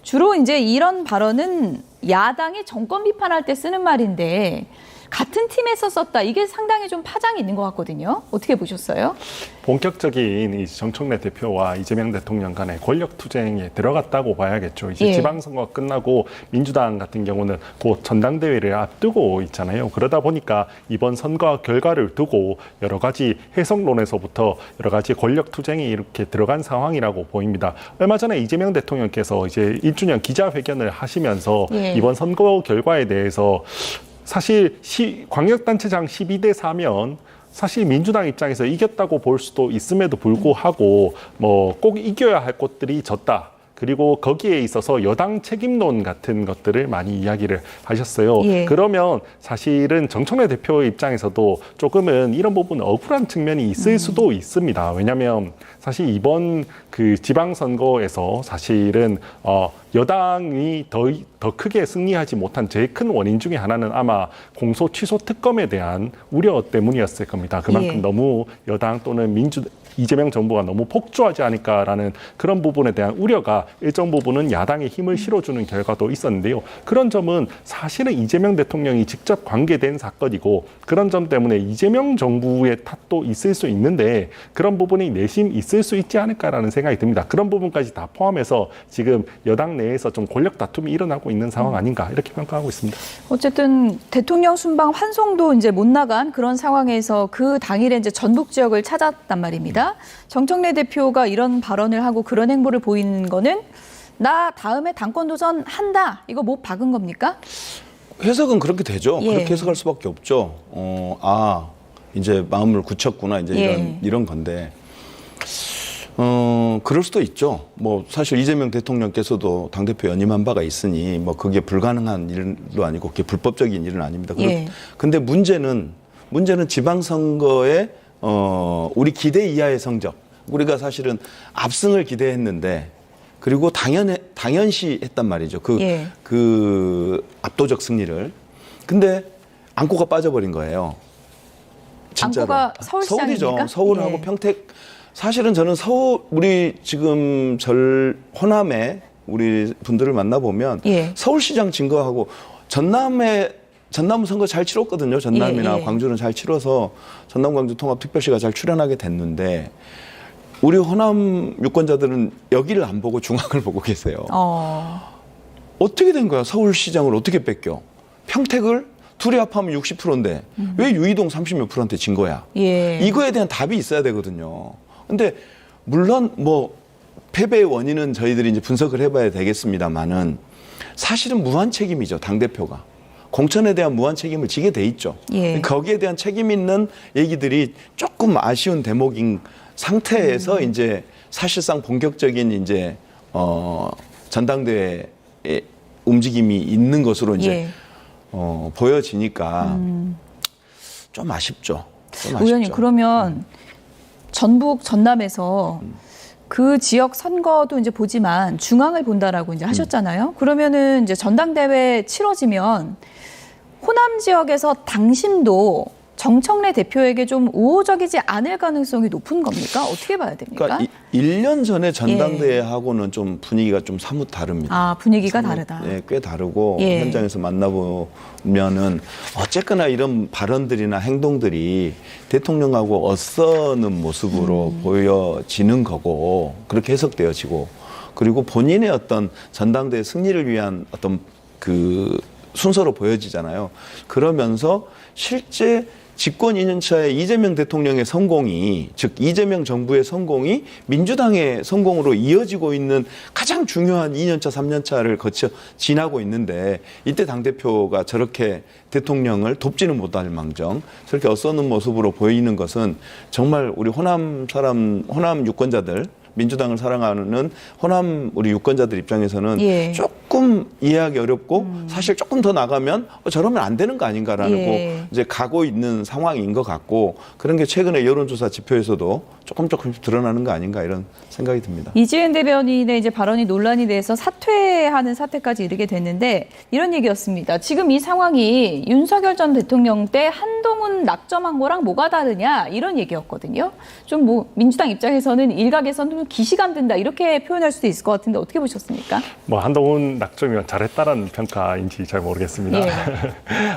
주로 이제 이런 발언은 야당이 정권 비판할 때 쓰는 말인데 같은 팀에서 썼다. 이게 상당히 좀 파장이 있는 것 같거든요. 어떻게 보셨어요? 본격적인 이 정청래 대표와 이재명 대통령 간의 권력 투쟁에 들어갔다고 봐야겠죠. 이제 예. 지방선거 끝나고 민주당 같은 경우는 곧 전당대회를 앞두고 있잖아요. 그러다 보니까 이번 선거 결과를 두고 여러 가지 해석론에서부터 여러 가지 권력 투쟁이 이렇게 들어간 상황이라고 보입니다. 얼마 전에 이재명 대통령께서 이제 1주년 기자회견을 하시면서 예. 이번 선거 결과에 대해서 사실 광역단체장 12대 4면 사실 민주당 입장에서 이겼다고 볼 수도 있음에도 불구하고 뭐 꼭 이겨야 할 곳들이 졌다. 그리고 거기에 있어서 여당 책임론 같은 것들을 많이 이야기를 하셨어요. 예. 그러면 사실은 정청래 대표 입장에서도 조금은 이런 부분 억울한 측면이 있을 수도 있습니다. 왜냐하면 사실 이번 그 지방선거에서 사실은 여당이 더 크게 승리하지 못한 제일 큰 원인 중에 하나는 아마 공소 취소 특검에 대한 우려 때문이었을 겁니다. 그만큼 예. 너무 여당 또는 이재명 정부가 너무 폭주하지 않을까라는 그런 부분에 대한 우려가 일정 부분은 야당에 힘을 실어주는 결과도 있었는데요. 그런 점은 사실은 이재명 대통령이 직접 관계된 사건이고 그런 점 때문에 이재명 정부의 탓도 있을 수 있는데 그런 부분이 내심 있을 수 있지 않을까라는 생각이 듭니다. 그런 부분까지 다 포함해서 지금 여당 내에서 좀 권력 다툼이 일어나고 있는 상황 아닌가 이렇게 평가하고 있습니다. 어쨌든 대통령 순방 환송도 이제 못 나간 그런 상황에서 그 당일에 이제 전북 지역을 찾았단 말입니다. 정청래 대표가 이런 발언을 하고 그런 행보를 보이는 거는 나 다음에 당권 도전 한다. 이거 못 박은 겁니까? 해석은 그렇게 되죠. 예. 그렇게 해석할 수밖에 없죠. 이제 마음을 굳혔구나 이제 예. 이런 건데. 그럴 수도 있죠. 뭐 사실 이재명 대통령께서도 당대표 연임한 바가 있으니 뭐 그게 불가능한 일도 아니고 그게 불법적인 일은 아닙니다. 예. 근데 문제는 지방선거에 우리 기대 이하의 성적. 우리가 사실은 압승을 기대했는데 그리고 당연시 했단 말이죠. 그 압도적 승리를. 근데 안고가 빠져버린 거예요. 진짜로. 안고가 서울시장입니까? 서울이죠. 서울하고 예. 평택. 사실은 저는 우리 지금 호남에 우리 분들을 만나보면 예. 서울시장 증거하고 전남은 선거 잘 치렀거든요. 전남이나 예. 광주는 잘 치러서 전남 광주 통합특별시가 잘 출연하게 됐는데 우리 호남 유권자들은 여기를 안 보고 중앙을 보고 계세요. 어떻게 된 거야? 서울시장을 어떻게 뺏겨? 평택을 둘이 합하면 60%인데 왜 유이동 30몇 %한테 진 거야? 예. 이거에 대한 답이 있어야 되거든요. 근데 물론 뭐 패배의 원인은 저희들이 이제 분석을 해봐야 되겠습니다만은 사실은 무한 책임이죠. 당대표가. 공천에 대한 무한 책임을 지게 돼 있죠. 예. 거기에 대한 책임 있는 얘기들이 조금 아쉬운 대목인 상태에서 이제 사실상 본격적인 이제 전당대회 움직임이 있는 것으로 이제 예. 보여지니까 좀 아쉽죠. 의원님 그러면 전북 전남에서 그 지역 선거도 이제 보지만 중앙을 본다라고 이제 하셨잖아요. 그러면은 이제 전당대회 치러지면 호남 지역에서 당심도 정청래 대표에게 좀 우호적이지 않을 가능성이 높은 겁니까? 어떻게 봐야 됩니까? 그러니까 1년 전에 전당대회하고는 좀 분위기가 좀 사뭇 다릅니다. 분위기가 다르다. 네, 꽤 다르고 예. 현장에서 만나보면은 어쨌거나 이런 발언들이나 행동들이 대통령하고 엇서는 모습으로 보여지는 거고 그렇게 해석되어지고 그리고 본인의 어떤 전당대회 승리를 위한 어떤 그 순서로 보여지잖아요. 그러면서 실제 집권 2년차의 이재명 대통령의 성공이 즉 이재명 정부의 성공이 민주당의 성공으로 이어지고 있는 가장 중요한 2년차, 3년차를 거쳐 지나고 있는데 이때 당대표가 저렇게 대통령을 돕지는 못할 망정 저렇게 엇서는 모습으로 보이는 것은 정말 우리 호남 유권자들 민주당을 사랑하는 호남 우리 유권자들 입장에서는 예. 조금 이해하기 어렵고 사실 조금 더 나가면 저러면 안 되는 거 아닌가라고 예. 이제 가고 있는 상황인 것 같고 그런 게 최근에 여론조사 지표에서도 조금씩 드러나는 거 아닌가 이런 생각이 듭니다. 이지은 대변인의 이제 발언이 논란이 돼서 사퇴하는 사태까지 이르게 됐는데 이런 얘기였습니다. 지금 이 상황이 윤석열 전 대통령 때 한동훈 낙점한 거랑 뭐가 다르냐 이런 얘기였거든요. 좀 뭐 민주당 입장에서는 일각에서는 기시감 든다 이렇게 표현할 수도 있을 것 같은데 어떻게 보셨습니까? 뭐 한동훈 낙점이면 잘했다라는 평가인지 잘 모르겠습니다. 예.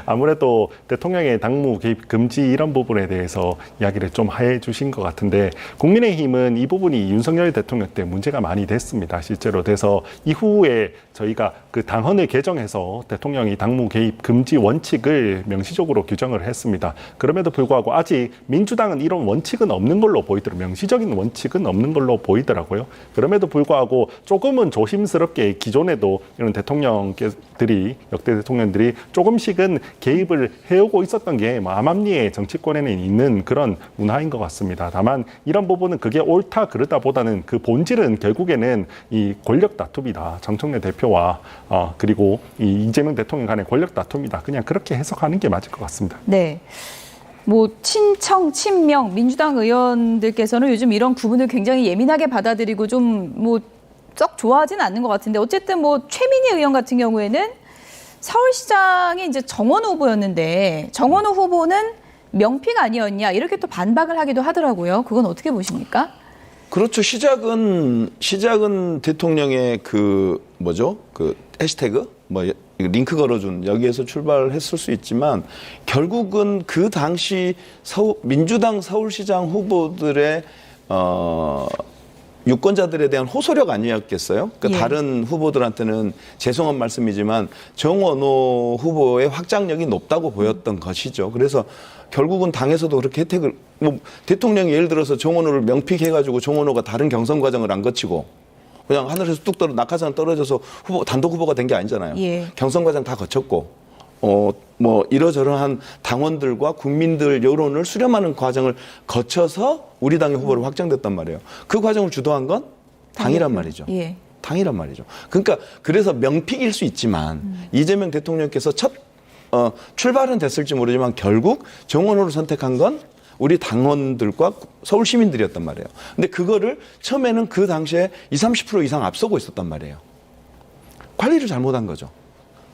아무래도 대통령의 당무 개입 금지 이런 부분에 대해서 이야기를 좀 해 주신 것 같은데 국민의힘은 이 부분이 윤석열 대통령 때 문제가 많이 됐습니다. 실제로 돼서 이후에 저희가 그 당헌을 개정해서 대통령이 당무 개입 금지 원칙을 명시적으로 규정을 했습니다. 그럼에도 불구하고 아직 민주당은 이런 원칙은 없는 걸로 보이더라고요. 명시적인 원칙은 없는 걸로 보이더라고요. 그럼에도 불구하고 조금은 조심스럽게 기존에도 이런 대통령들이 역대 대통령들이 조금씩은 개입을 해오고 있었던 게 암암리의 정치권에는 있는 그런 문화인 것 같습니다. 다만 이런 부분은 그게 옳다 그르다보다는 그 본질은 결국에는 이 권력 다툼이다. 정청래 대표와 그리고 이 이재명 대통령 간의 권력 다툼이다. 그냥 그렇게 해석하는 게 맞을 것 같습니다. 네. 뭐 친청, 친명, 민주당 의원들께서는 요즘 이런 구분을 굉장히 예민하게 받아들이고 좀 뭐 썩 좋아하지는 않는 것 같은데 어쨌든 뭐 최민희 의원 같은 경우에는 서울시장이 이제 정원호 후보였는데 정원호 후보는 명피가 아니었냐 이렇게 또 반박을 하기도 하더라고요. 그건 어떻게 보십니까? 그렇죠. 시작은 대통령의 그 해시태그 링크 걸어준 여기에서 출발했을 수 있지만 결국은 그 당시 민주당 서울시장 후보들의 유권자들에 대한 호소력 아니었겠어요? 그러니까 예. 다른 후보들한테는 죄송한 말씀이지만 정원호 후보의 확장력이 높다고 보였던 것이죠. 그래서 결국은 당에서도 그렇게 혜택을 대통령이 예를 들어서 정원호를 명픽해가지고 정원호가 다른 경선 과정을 안 거치고 그냥 하늘에서 뚝 낙하산 떨어져서 단독 후보가 된 게 아니잖아요. 예. 경선 과정 다 거쳤고 이러저러한 당원들과 국민들 여론을 수렴하는 과정을 거쳐서 우리 당의 후보로 확정됐단 말이에요. 그 과정을 주도한 건 당이란 말이죠. 예. 당이란 말이죠. 그러니까 그래서 명픽일 수 있지만 이재명 대통령께서 출발은 됐을지 모르지만 결국 정원호를 선택한 건 우리 당원들과 서울 시민들이었단 말이에요. 근데 그거를 처음에는 그 당시에 20, 30% 이상 앞서고 있었단 말이에요. 관리를 잘못한 거죠.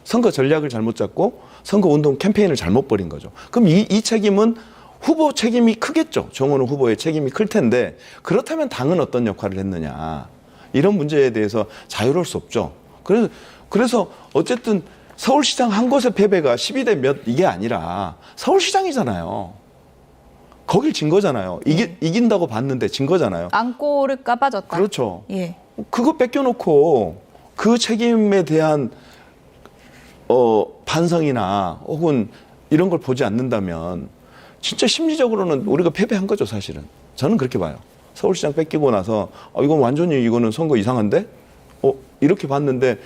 선거 전략을 잘못 잡고 선거운동 캠페인을 잘못 벌인 거죠. 그럼 이 책임은 후보 책임이 크겠죠. 정원호 후보의 책임이 클 텐데 그렇다면 당은 어떤 역할을 했느냐. 이런 문제에 대해서 자유로울 수 없죠. 그래서 어쨌든 서울시장 한 곳의 패배가 12대 몇 이게 아니라 서울시장이잖아요. 거길 진 거잖아요. 이긴다고 봤는데 진 거잖아요. 안고를 까빠졌다. 그렇죠. 예. 그거 뺏겨놓고 그 책임에 대한 반성이나 혹은 이런 걸 보지 않는다면 진짜 심리적으로는 우리가 패배한 거죠, 사실은. 저는 그렇게 봐요. 서울시장 뺏기고 나서 이건 완전히 이거는 선거 이상한데? 이렇게 봤는데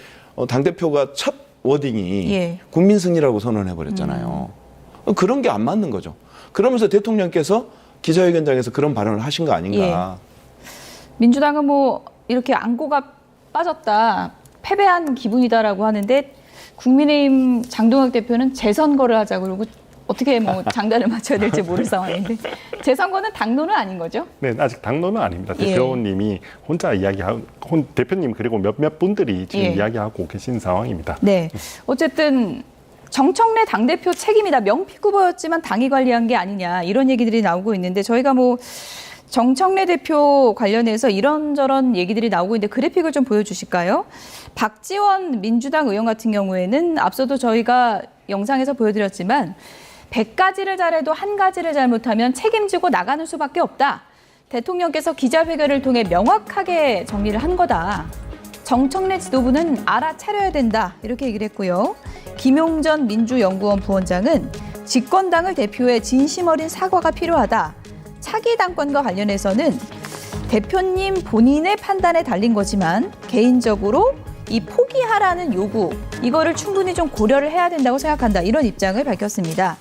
당대표가 첫 워딩이 예. 국민 승리라고 선언해버렸잖아요. 그런 게 안 맞는 거죠. 그러면서 대통령께서 기자회견장에서 그런 발언을 하신 거 아닌가. 예. 민주당은 뭐 이렇게 안고가 빠졌다, 패배한 기분이다라고 하는데 국민의힘 장동혁 대표는 재선거를 하자 그러고 어떻게 뭐 장단을 맞춰야 될지 모를 상황인데 재선거는 당론은 아닌 거죠? 네, 아직 당론은 아닙니다. 예. 대표님이 혼자 이야기하고 대표님 그리고 몇몇 분들이 지금 예. 이야기하고 계신 상황입니다. 네. 어쨌든 정청래 당대표 책임이다. 명픽 후보였지만 당이 관리한 게 아니냐 이런 얘기들이 나오고 있는데 저희가 뭐 정청래 대표 관련해서 이런저런 얘기들이 나오고 있는데 그래픽을 좀 보여주실까요? 박지원 민주당 의원 같은 경우에는 앞서도 저희가 영상에서 보여드렸지만 100가지를 잘해도 한 가지를 잘못하면 책임지고 나가는 수밖에 없다. 대통령께서 기자회견을 통해 명확하게 정리를 한 거다. 정청래 지도부는 알아차려야 된다. 이렇게 얘기를 했고요. 김용전 민주연구원 부원장은 집권당을 대표해 진심 어린 사과가 필요하다. 차기 당권과 관련해서는 대표님 본인의 판단에 달린 거지만 개인적으로 이 포기하라는 요구, 이거를 충분히 좀 고려를 해야 된다고 생각한다. 이런 입장을 밝혔습니다.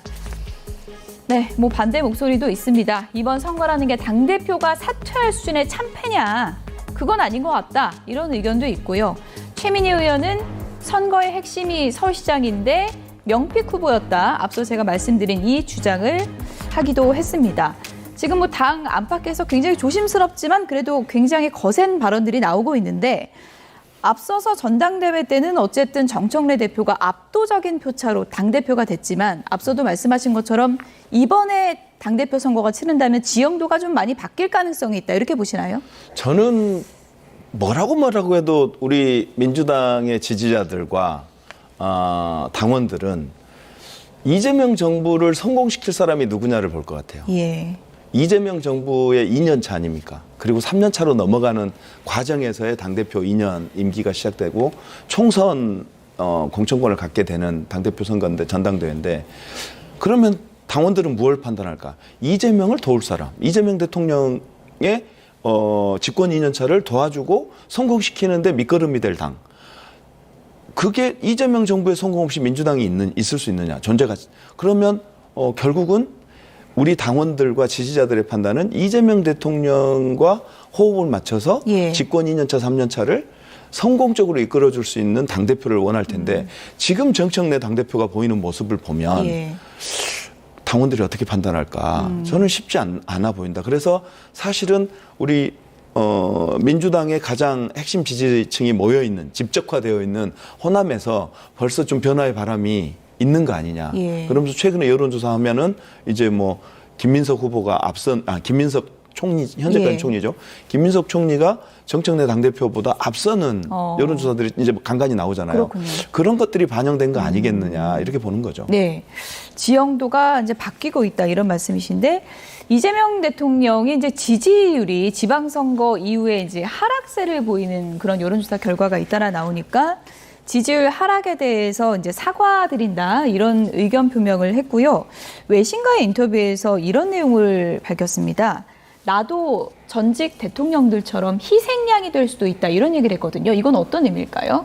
네, 뭐 반대 목소리도 있습니다. 이번 선거라는 게 당대표가 사퇴할 수준의 참패냐. 그건 아닌 것 같다. 이런 의견도 있고요. 최민희 의원은 선거의 핵심이 서울시장인데 명픽 후보였다. 앞서 제가 말씀드린 이 주장을 하기도 했습니다. 지금 뭐 당 안팎에서 굉장히 조심스럽지만 그래도 굉장히 거센 발언들이 나오고 있는데 앞서서 전당대회 때는 어쨌든 정청래 대표가 압도적인 표차로 당대표가 됐지만 앞서도 말씀하신 것처럼 이번에 당대표 선거가 치른다면 지형도가 좀 많이 바뀔 가능성이 있다. 이렇게 보시나요? 저는 뭐라고 해도 우리 민주당의 지지자들과 당원들은 이재명 정부를 성공시킬 사람이 누구냐를 볼 것 같아요. 예. 이재명 정부의 2년 차 아닙니까? 그리고 3년 차로 넘어가는 과정에서의 당대표 2년 임기가 시작되고 총선 공천권을 갖게 되는 당대표 선거인데 전당대회인데 그러면 당원들은 무엇을 판단할까? 이재명을 도울 사람, 이재명 대통령의 집권 2년 차를 도와주고 성공시키는데 밑거름이 될 당. 그게 이재명 정부의 성공 없이 민주당이 있을 수 있느냐? 존재가. 그러면 결국은 우리 당원들과 지지자들의 판단은 이재명 대통령과 호흡을 맞춰서 집권 2년 차, 3년 차를 성공적으로 이끌어줄 수 있는 당대표를 원할 텐데 지금 정청래 당대표가 보이는 모습을 보면 당원들이 어떻게 판단할까? 저는 쉽지 않아 보인다. 그래서 사실은 우리 민주당의 가장 핵심 지지층이 모여있는, 집적화되어 있는 호남에서 벌써 좀 변화의 바람이 있는 거 아니냐. 그러면서 최근에 여론조사 하면은 이제 뭐 김민석 후보가 김민석 총리, 현재까지 총리죠. 김민석 총리가 정청래 당대표보다 앞서는 여론조사들이 이제 간간히 나오잖아요. 그렇군요. 그런 것들이 반영된 거 아니겠느냐 이렇게 보는 거죠. 네, 지형도가 이제 바뀌고 있다 이런 말씀이신데 이재명 대통령이 이제 지지율이 지방선거 이후에 이제 하락세를 보이는 그런 여론조사 결과가 잇따라 나오니까 지지율 하락에 대해서 이제 사과드린다 이런 의견 표명을 했고요. 외신과의 인터뷰에서 이런 내용을 밝혔습니다. 나도 전직 대통령들처럼 희생양이 될 수도 있다 이런 얘기를 했거든요. 이건 어떤 의미일까요?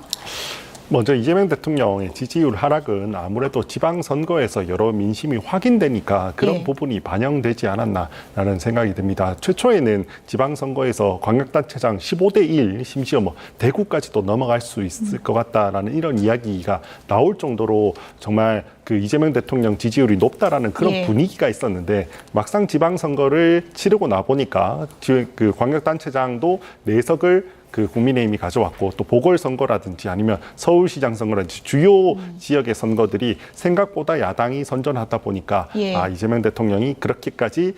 먼저 이재명 대통령의 지지율 하락은 아무래도 지방선거에서 여러 민심이 확인되니까 그런 부분이 반영되지 않았나라는 생각이 듭니다. 최초에는 지방선거에서 광역단체장 15대1 심지어 뭐 대구까지도 넘어갈 수 있을 것 같다라는 이런 이야기가 나올 정도로 정말 그 이재명 대통령 지지율이 높다라는 그런 분위기가 있었는데 막상 지방선거를 치르고 나보니까 그 광역단체장도 4석을 그 국민의힘이 가져왔고 또 보궐선거라든지 아니면 서울시장 선거라든지 주요 지역의 선거들이 생각보다 야당이 선전하다 보니까 이재명 대통령이 그렇게까지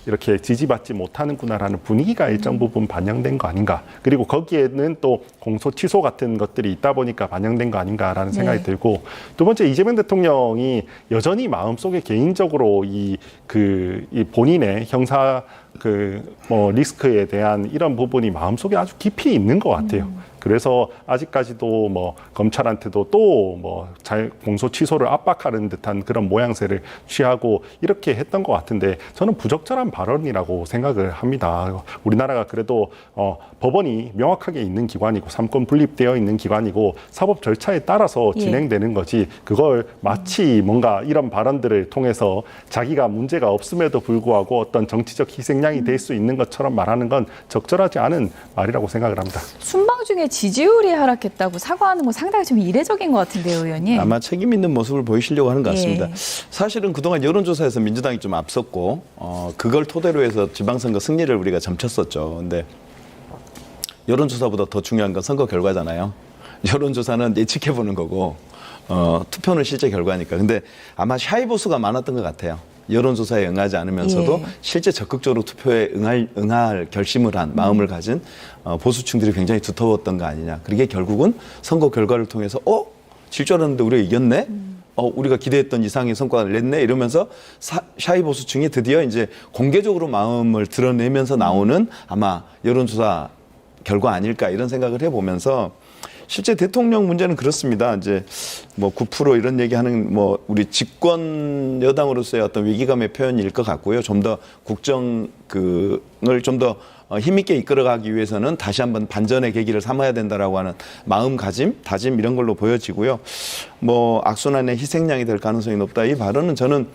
이렇게 지지받지 못하는구나라는 분위기가 일정 부분 반영된 거 아닌가. 그리고 거기에는 또 공소 취소 같은 것들이 있다 보니까 반영된 거 아닌가라는 생각이 들고 두 번째 이재명 대통령이 여전히 마음속에 개인적으로 이 본인의 형사 리스크에 대한 이런 부분이 마음속에 아주 깊이 있는 것 같아요. 그래서 아직까지도 뭐 검찰한테도 또 뭐 공소 취소를 압박하는 듯한 그런 모양새를 취하고 이렇게 했던 것 같은데 저는 부적절한 발언이라고 생각을 합니다. 우리나라가 그래도 법원이 명확하게 있는 기관이고 삼권 분립되어 있는 기관이고 사법 절차에 따라서 진행되는 거지 그걸 마치 뭔가 이런 발언들을 통해서 자기가 문제가 없음에도 불구하고 어떤 정치적 희생양이 될 수 있는 것처럼 말하는 건 적절하지 않은 말이라고 생각을 합니다. 순방 중에 지지율이 하락했다고 사과하는 건 상당히 좀 이례적인 것 같은데요, 의원님. 아마 책임 있는 모습을 보이시려고 하는 것 같습니다. 사실은 그동안 여론조사에서 민주당이 좀 앞섰고 그걸 토대로 해서 지방선거 승리를 우리가 점쳤었죠. 근데 여론조사보다 더 중요한 건 선거 결과잖아요. 여론조사는 예측해보는 거고 투표는 실제 결과니까. 근데 아마 샤이보수가 많았던 것 같아요. 여론조사에 응하지 않으면서도 실제 적극적으로 투표에 응할 결심을 한 마음을 가진 보수층들이 굉장히 두터웠던 거 아니냐. 그게 결국은 선거 결과를 통해서 질 줄 알았는데 우리가 이겼네? 우리가 기대했던 이상의 성과를 냈네? 이러면서 샤이 보수층이 드디어 이제 공개적으로 마음을 드러내면서 나오는 아마 여론조사 결과 아닐까 이런 생각을 해보면서 실제 대통령 문제는 그렇습니다. 이제 뭐 9% 이런 얘기하는 뭐 우리 집권 여당으로서의 어떤 위기감의 표현일 것 같고요. 좀 더 국정을 좀 더 힘있게 이끌어가기 위해서는 다시 한번 반전의 계기를 삼아야 된다라고 하는 마음가짐, 다짐 이런 걸로 보여지고요. 뭐 악순환의 희생양이 될 가능성이 높다. 이 발언은 저는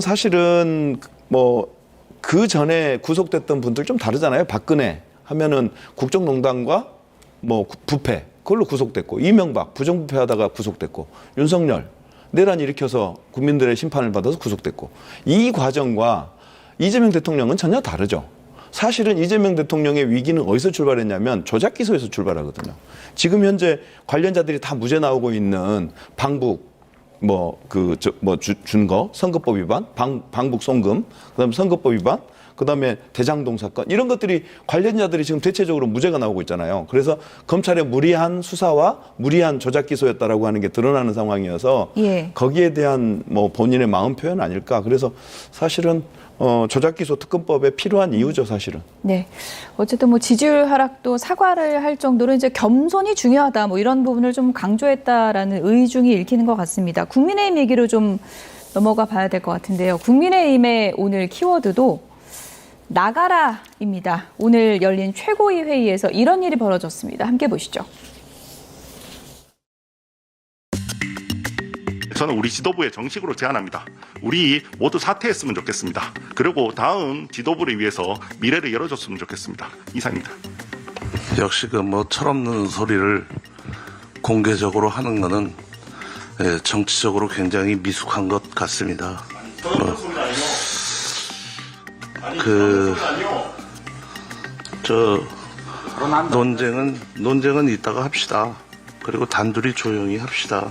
사실은 뭐 그 전에 구속됐던 분들 좀 다르잖아요. 박근혜 하면은 국정농단과 뭐 부패 그걸로 구속됐고, 이명박 부정부패하다가 구속됐고, 윤석열 내란 일으켜서 국민들의 심판을 받아서 구속됐고, 이 과정과 이재명 대통령은 전혀 다르죠. 사실은 이재명 대통령의 위기는 어디서 출발했냐면 조작 기소에서 출발하거든요. 지금 현재 관련자들이 다 무죄 나오고 있는 방북 준거 선거법 위반, 방북 송금, 그다음에 선거법 위반, 그다음에 대장동 사건, 이런 것들이 관련자들이 지금 대체적으로 무죄가 나오고 있잖아요. 그래서 검찰의 무리한 수사와 무리한 조작 기소였다라고 하는 게 드러나는 상황이어서 예. 거기에 대한 뭐 본인의 마음 표현 아닐까. 그래서 사실은 조작 기소 특검법에 필요한 이유죠, 사실은. 네. 어쨌든 뭐 지지율 하락도 사과를 할 정도로 이제 겸손이 중요하다, 뭐 이런 부분을 좀 강조했다라는 의중이 읽히는 것 같습니다. 국민의힘 얘기로 좀 넘어가 봐야 될 것 같은데요. 국민의힘의 오늘 키워드도 나가라입니다. 오늘 열린 최고위 회의에서 이런 일이 벌어졌습니다. 함께 보시죠. 저는 우리 지도부에 정식으로 제안합니다. 우리 모두 사퇴했으면 좋겠습니다. 그리고 다음 지도부를 위해서 미래를 열어줬으면 좋겠습니다. 이상입니다. 역시 그 뭐 철없는 소리를 공개적으로 하는 것은 정치적으로 굉장히 미숙한 것 같습니다. 논쟁은 이따가 합시다. 그리고 단둘이 조용히 합시다.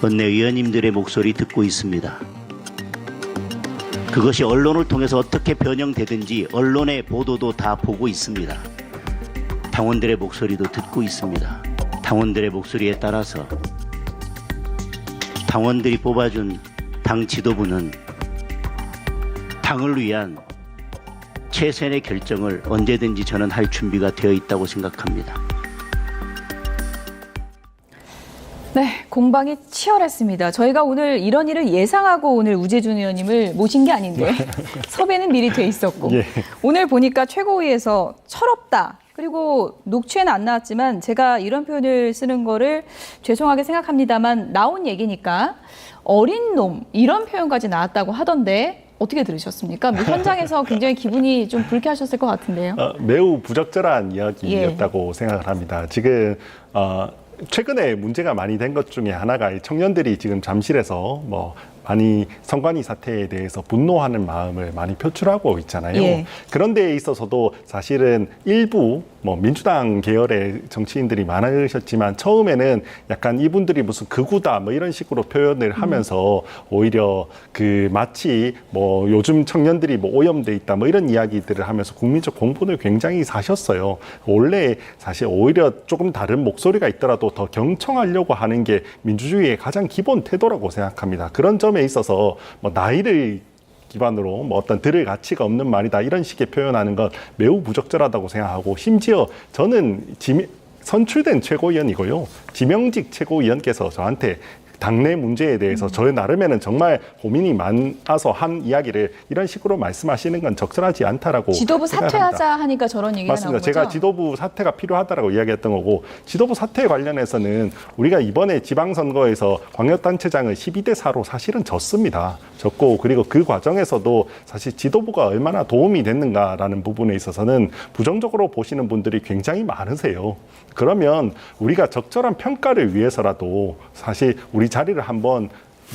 원내위원님들의 목소리 듣고 있습니다. 그것이 언론을 통해서 어떻게 변형되든지 언론의 보도도 다 보고 있습니다. 당원들의 목소리도 듣고 있습니다. 당원들의 목소리에 따라서 당원들이 뽑아준 당 지도부는 당을 위한 최선의 결정을 언제든지 저는 할 준비가 되어 있다고 생각합니다. 네, 공방이 치열했습니다. 저희가 오늘 이런 일을 예상하고 오늘 우재준 의원님을 모신 게 아닌데 섭외는 미리 돼 있었고 예. 오늘 보니까 최고위에서 철없다. 그리고 녹취에는 안 나왔지만 제가 이런 표현을 쓰는 거를 죄송하게 생각합니다만 나온 얘기니까 어린 놈 이런 표현까지 나왔다고 하던데 어떻게 들으셨습니까? 뭐 현장에서 굉장히 기분이 좀 불쾌하셨을 것 같은데요. 매우 부적절한 이야기였다고 생각을 합니다. 지금 최근에 문제가 많이 된 것 중에 하나가 청년들이 지금 잠실에서 뭐 많이 선관위 사태에 대해서 분노하는 마음을 많이 표출하고 있잖아요. 예. 그런 데에 있어서도 사실은 일부 뭐 민주당 계열의 정치인들이 많으셨지만 처음에는 약간 이분들이 무슨 극우다 뭐 이런 식으로 표현을 하면서 오히려 그 마치 뭐 요즘 청년들이 뭐 오염돼 있다 뭐 이런 이야기들을 하면서 국민적 공분을 굉장히 사셨어요. 원래 사실 오히려 조금 다른 목소리가 있더라도 더 경청하려고 하는 게 민주주의의 가장 기본 태도라고 생각합니다. 그런 점에 있어서 뭐 나이를 기반으로 뭐 어떤 들을 가치가 없는 말이다 이런 식의 표현하는 건 매우 부적절하다고 생각하고, 심지어 저는 선출된 최고위원이고요. 지명직 최고위원께서 저한테 당내 문제에 대해서 저의 나름에는 정말 고민이 많아서 한 이야기를 이런 식으로 말씀하시는 건 적절하지 않다라고 지도부 생각합니다. 사퇴하자 하니까 저런 얘기가 나온 맞습니다. 거죠? 제가 지도부 사퇴가 필요하다라고 이야기했던 거고, 지도부 사퇴 관련해서는 우리가 이번에 지방선거에서 광역단체장을 12대4로 사실은 졌습니다. 졌고, 그리고 그 과정에서도 사실 지도부가 얼마나 도움이 됐는가라는 부분에 있어서는 부정적으로 보시는 분들이 굉장히 많으세요. 그러면 우리가 적절한 평가를 위해서라도 사실 우리 자리를 한번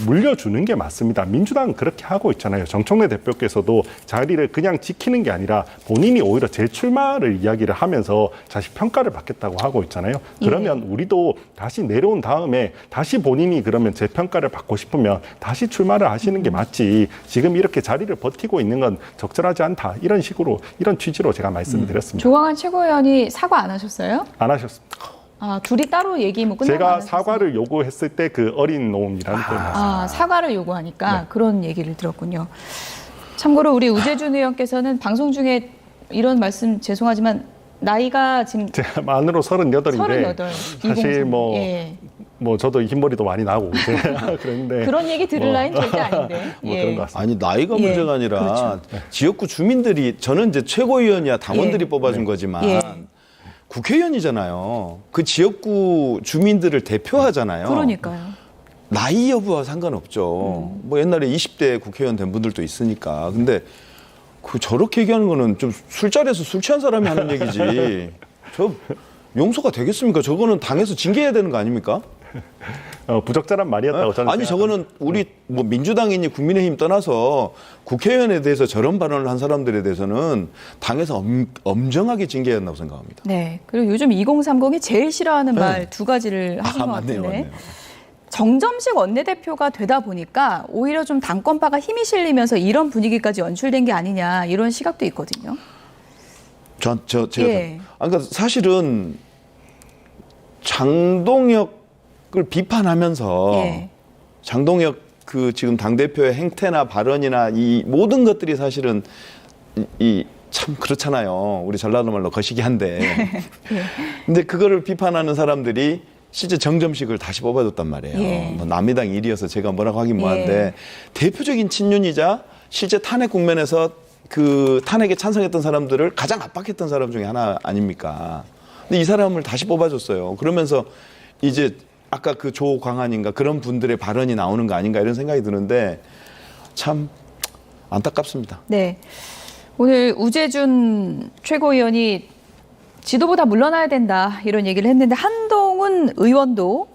물려주는 게 맞습니다. 민주당은 그렇게 하고 있잖아요. 정청래 대표께서도 자리를 그냥 지키는 게 아니라 본인이 오히려 재출마를 이야기를 하면서 다시 평가를 받겠다고 하고 있잖아요. 그러면 우리도 다시 내려온 다음에 다시 본인이 그러면 재평가를 받고 싶으면 다시 출마를 하시는 게 맞지, 지금 이렇게 자리를 버티고 있는 건 적절하지 않다, 이런 식으로, 이런 취지로 제가 말씀을 드렸습니다. 조광한 최고위원이 사과 안 하셨어요? 안 하셨습니다. 아, 둘이 따로 얘기 뭐 끝나고 제가 안 하셨어요? 사과를 요구했을 때 그 어린 놈이라는 표현이었습니다. 사과를 요구하니까 그런 얘기를 들었군요. 참고로 우리 우재준 의원께서는 방송 중에 이런 말씀 죄송하지만 나이가 지금 제가 만으로 38인데 38, 사실 2030. 뭐 저도 흰머리도 많이 나고 그런데 그런 얘기 들을 나이는 절대 아닌데. 그런 것 같습니다. 아니, 나이가 문제가 아니라 그렇죠. 지역구 주민들이, 저는 이제 최고위원이야 당원들이 뽑아준 거지만 국회의원이잖아요. 그 지역구 주민들을 대표하잖아요. 그러니까요. 나이 여부와 상관없죠. 뭐 옛날에 20대 국회의원 된 분들도 있으니까. 근데 저렇게 얘기하는 거는 좀 술자리에서 술 취한 사람이 하는 얘기지. 저 용서가 되겠습니까? 저거는 당에서 징계해야 되는 거 아닙니까? 부적절한 말이었다고 저는 아니 저거는 우리 뭐 민주당이니 국민의힘 떠나서 국회의원에 대해서 저런 발언을 한 사람들에 대해서는 당에서 엄정하게 징계해야 한다고 생각합니다. 네. 그리고 요즘 2030이 제일 싫어하는 말 두 가지를 하신 것 같은데. 맞네요. 정점식 원내대표가 되다 보니까 오히려 좀 당권파가 힘이 실리면서 이런 분위기까지 연출된 게 아니냐 이런 시각도 있거든요. 제가 예. 그러니까 사실은 장동혁을 비판하면서 예. 장동혁 그 지금 당 대표의 행태나 발언이나 이 모든 것들이 사실은 이 참 그렇잖아요. 우리 전라도 말로 거시기한데. 예. 근데 그거를 비판하는 사람들이 실제 정점식을 다시 뽑아줬단 말이에요. 예. 뭐 남미당 일이어서 제가 뭐라고 하긴 뭐한데 예. 대표적인 친윤이자 실제 탄핵 국면에서 그 탄핵에 찬성했던 사람들을 가장 압박했던 사람 중에 하나 아닙니까? 근데 이 사람을 다시 뽑아줬어요. 그러면서 이제 아까 그 조광한인가 그런 분들의 발언이 나오는 거 아닌가 이런 생각이 드는데 참 안타깝습니다. 네. 오늘 우재준 최고위원이 지도보다 물러나야 된다 이런 얘기를 했는데 한동훈 의원도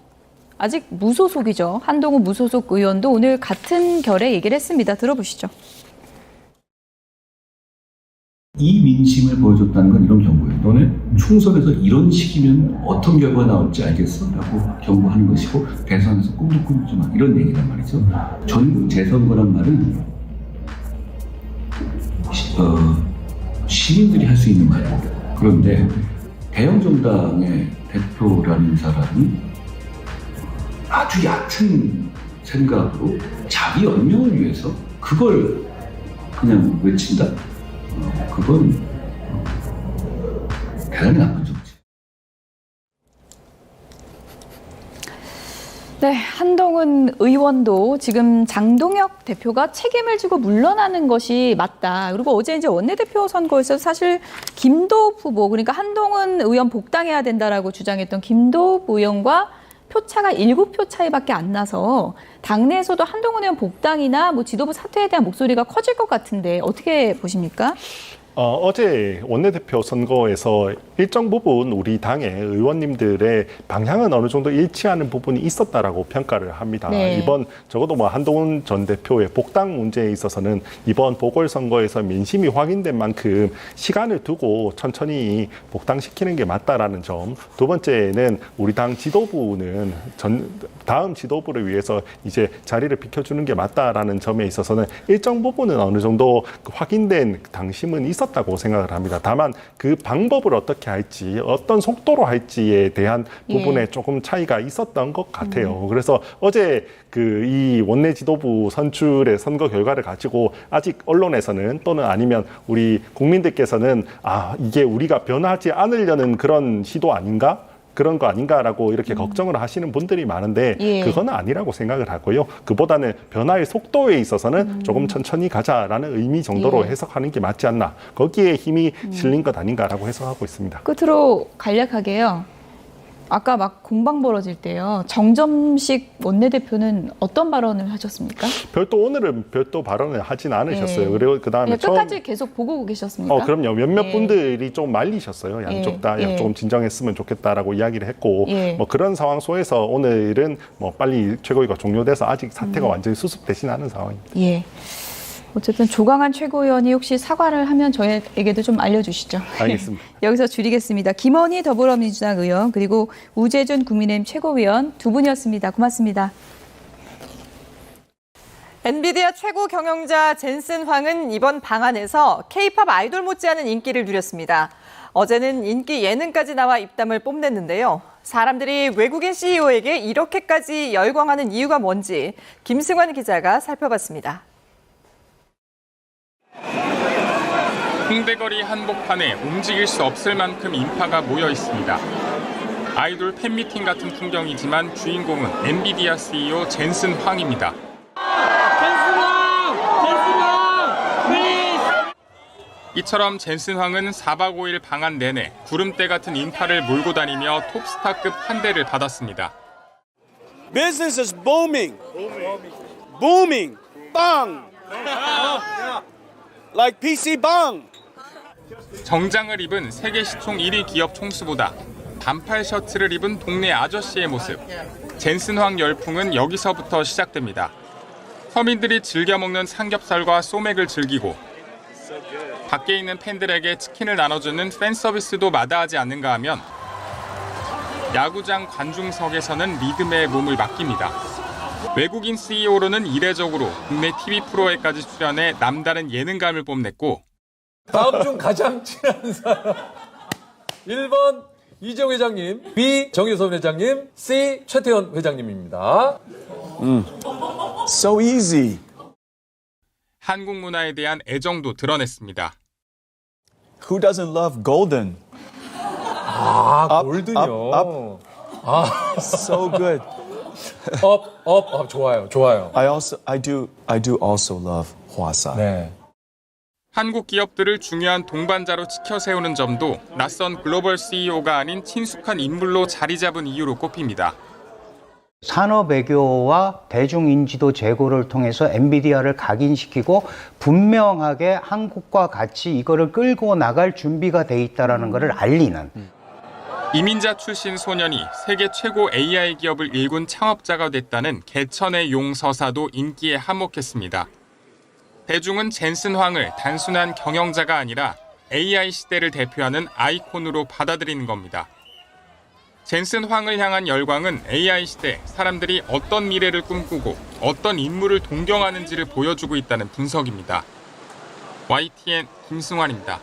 아직 무소속이죠. 한동훈 무소속 의원도 오늘 같은 결의 얘기를 했습니다. 들어보시죠. 이 민심을 보여줬다는 건 이런 경고예요. 너네 총선에서 이런 식이면 어떤 결과가 나올지 알겠어? 라고 경고하는 것이고 대선에서 꿈도 꾸지 마. 이런 얘기란 말이죠. 전국 재선거란 말은 시민들이 할 수 있는 말입니다. 그런데 대형 정당의 대표라는 사람이 아주 얕은 생각으로 자기 연명을 위해서 그걸 그냥 외친다? 그건 대단히 나쁜 점이죠. 네, 한동훈 의원도 지금 장동혁 대표가 책임을 지고 물러나는 것이 맞다. 그리고 어제 이제 원내대표 선거에서 사실 김도읍 후보, 그러니까 한동훈 의원 복당해야 된다라고 주장했던 김도읍 의원과 표차가 7표 차이밖에 안 나서 당내에서도 한동훈 의원 복당이나 뭐 지도부 사퇴에 대한 목소리가 커질 것 같은데 어떻게 보십니까? 어제 원내대표 선거에서 일정 부분 우리 당의 의원님들의 방향은 어느 정도 일치하는 부분이 있었다라고 평가를 합니다. 네. 이번 적어도 뭐 한동훈 전 대표의 복당 문제에 있어서는 이번 보궐선거에서 민심이 확인된 만큼 시간을 두고 천천히 복당시키는 게 맞다라는 점. 두 번째는 우리 당 지도부는 다음 지도부를 위해서 이제 자리를 비켜주는 게 맞다라는 점에 있어서는 일정 부분은 어느 정도 확인된 당심은 있었다고 생각을 합니다. 다만 그 방법을 어떻게 할지 어떤 속도로 할지에 대한 부분에 조금 차이가 있었던 것 같아요. 그래서 어제 이 원내 지도부 선출의 선거 결과를 가지고 아직 언론에서는 또는 아니면 우리 국민들께서는 이게 우리가 변하지 않으려는 그런 시도 아닌가? 그런 거 아닌가라고 이렇게 걱정을 하시는 분들이 많은데 그건 아니라고 생각을 하고요. 그보다는 변화의 속도에 있어서는 조금 천천히 가자라는 의미 정도로 해석하는 게 맞지 않나. 거기에 힘이 실린 것 아닌가라고 해석하고 있습니다. 끝으로 간략하게요. 아까 막 공방 벌어질 때요. 정점식 원내대표는 어떤 발언을 하셨습니까? 오늘은 별도 발언을 하진 않으셨어요. 그리고 그다음에 끝까지 계속 보고 계셨습니까? 그럼요. 몇몇 분들이 좀 말리셨어요. 양쪽 다 조금 진정했으면 좋겠다라고 이야기를 했고 뭐 그런 상황 속에서 오늘은 뭐 빨리 최고위가 종료돼서 아직 사태가 완전히 수습되진 않은 상황입니다. 예. 어쨌든 조광한 최고위원이 혹시 사과를 하면 저에게도 좀 알려주시죠. 알겠습니다. 여기서 줄이겠습니다. 김원희 더불어민주당 의원 그리고 우재준 국민의힘 최고위원 두 분이었습니다. 고맙습니다. 엔비디아 최고 경영자 젠슨 황은 이번 방안에서 K-팝 아이돌 못지않은 인기를 누렸습니다. 어제는 인기 예능까지 나와 입담을 뽐냈는데요. 사람들이 외국인 CEO에게 이렇게까지 열광하는 이유가 뭔지 김승환 기자가 살펴봤습니다. 홍대거리 한복판에 움직일 수 없을 만큼 인파가 모여 있습니다. 아이돌 팬미팅 같은 풍경이지만 주인공은 엔비디아 CEO 젠슨 황입니다. 이처럼 젠슨 황은 4박 5일 방한 내내 구름대 같은 인파를 몰고 다니며 톱스타급 환대를 받았습니다. Business is booming. Booming. Bang. like PC Bang. 정장을 입은 세계 시총 1위 기업 총수보다 반팔 셔츠를 입은 동네 아저씨의 모습. 젠슨황 열풍은 여기서부터 시작됩니다. 서민들이 즐겨 먹는 삼겹살과 소맥을 즐기고 밖에 있는 팬들에게 치킨을 나눠주는 팬 서비스도 마다하지 않는가 하면 야구장 관중석에서는 리듬에 몸을 맡깁니다. 외국인 CEO로는 이례적으로 국내 TV 프로에까지 출연해 남다른 예능감을 뽐냈고 다음 중 가장 친한 사람 1번 이재용 회장님, B 정유섭 회장님, C 최태원 회장님입니다. So easy. 한국 문화에 대한 애정도 드러냈습니다. Who doesn't love golden? 골든요. So good. 좋아요, 좋아요. I do also love 화사. 네. 한국 기업들을 중요한 동반자로 지켜 세우는 점도 낯선 글로벌 CEO가 아닌 친숙한 인물로 자리 잡은 이유로 꼽힙니다. 산업 외교와 대중인지도 제고를 통해서 엔비디아를 각인시키고 분명하게 한국과 같이 이거를 끌고 나갈 준비가 돼 있다는 것을 알리는. 이민자 출신 소년이 세계 최고 AI 기업을 일군 창업자가 됐다는 개천의 용 서사도 인기에 한몫했습니다. 대중은 젠슨 황을 단순한 경영자가 아니라 AI 시대를 대표하는 아이콘으로 받아들이는 겁니다. 젠슨 황을 향한 열광은 AI 시대 사람들이 어떤 미래를 꿈꾸고 어떤 인물을 동경하는지를 보여주고 있다는 분석입니다. YTN 김승환입니다.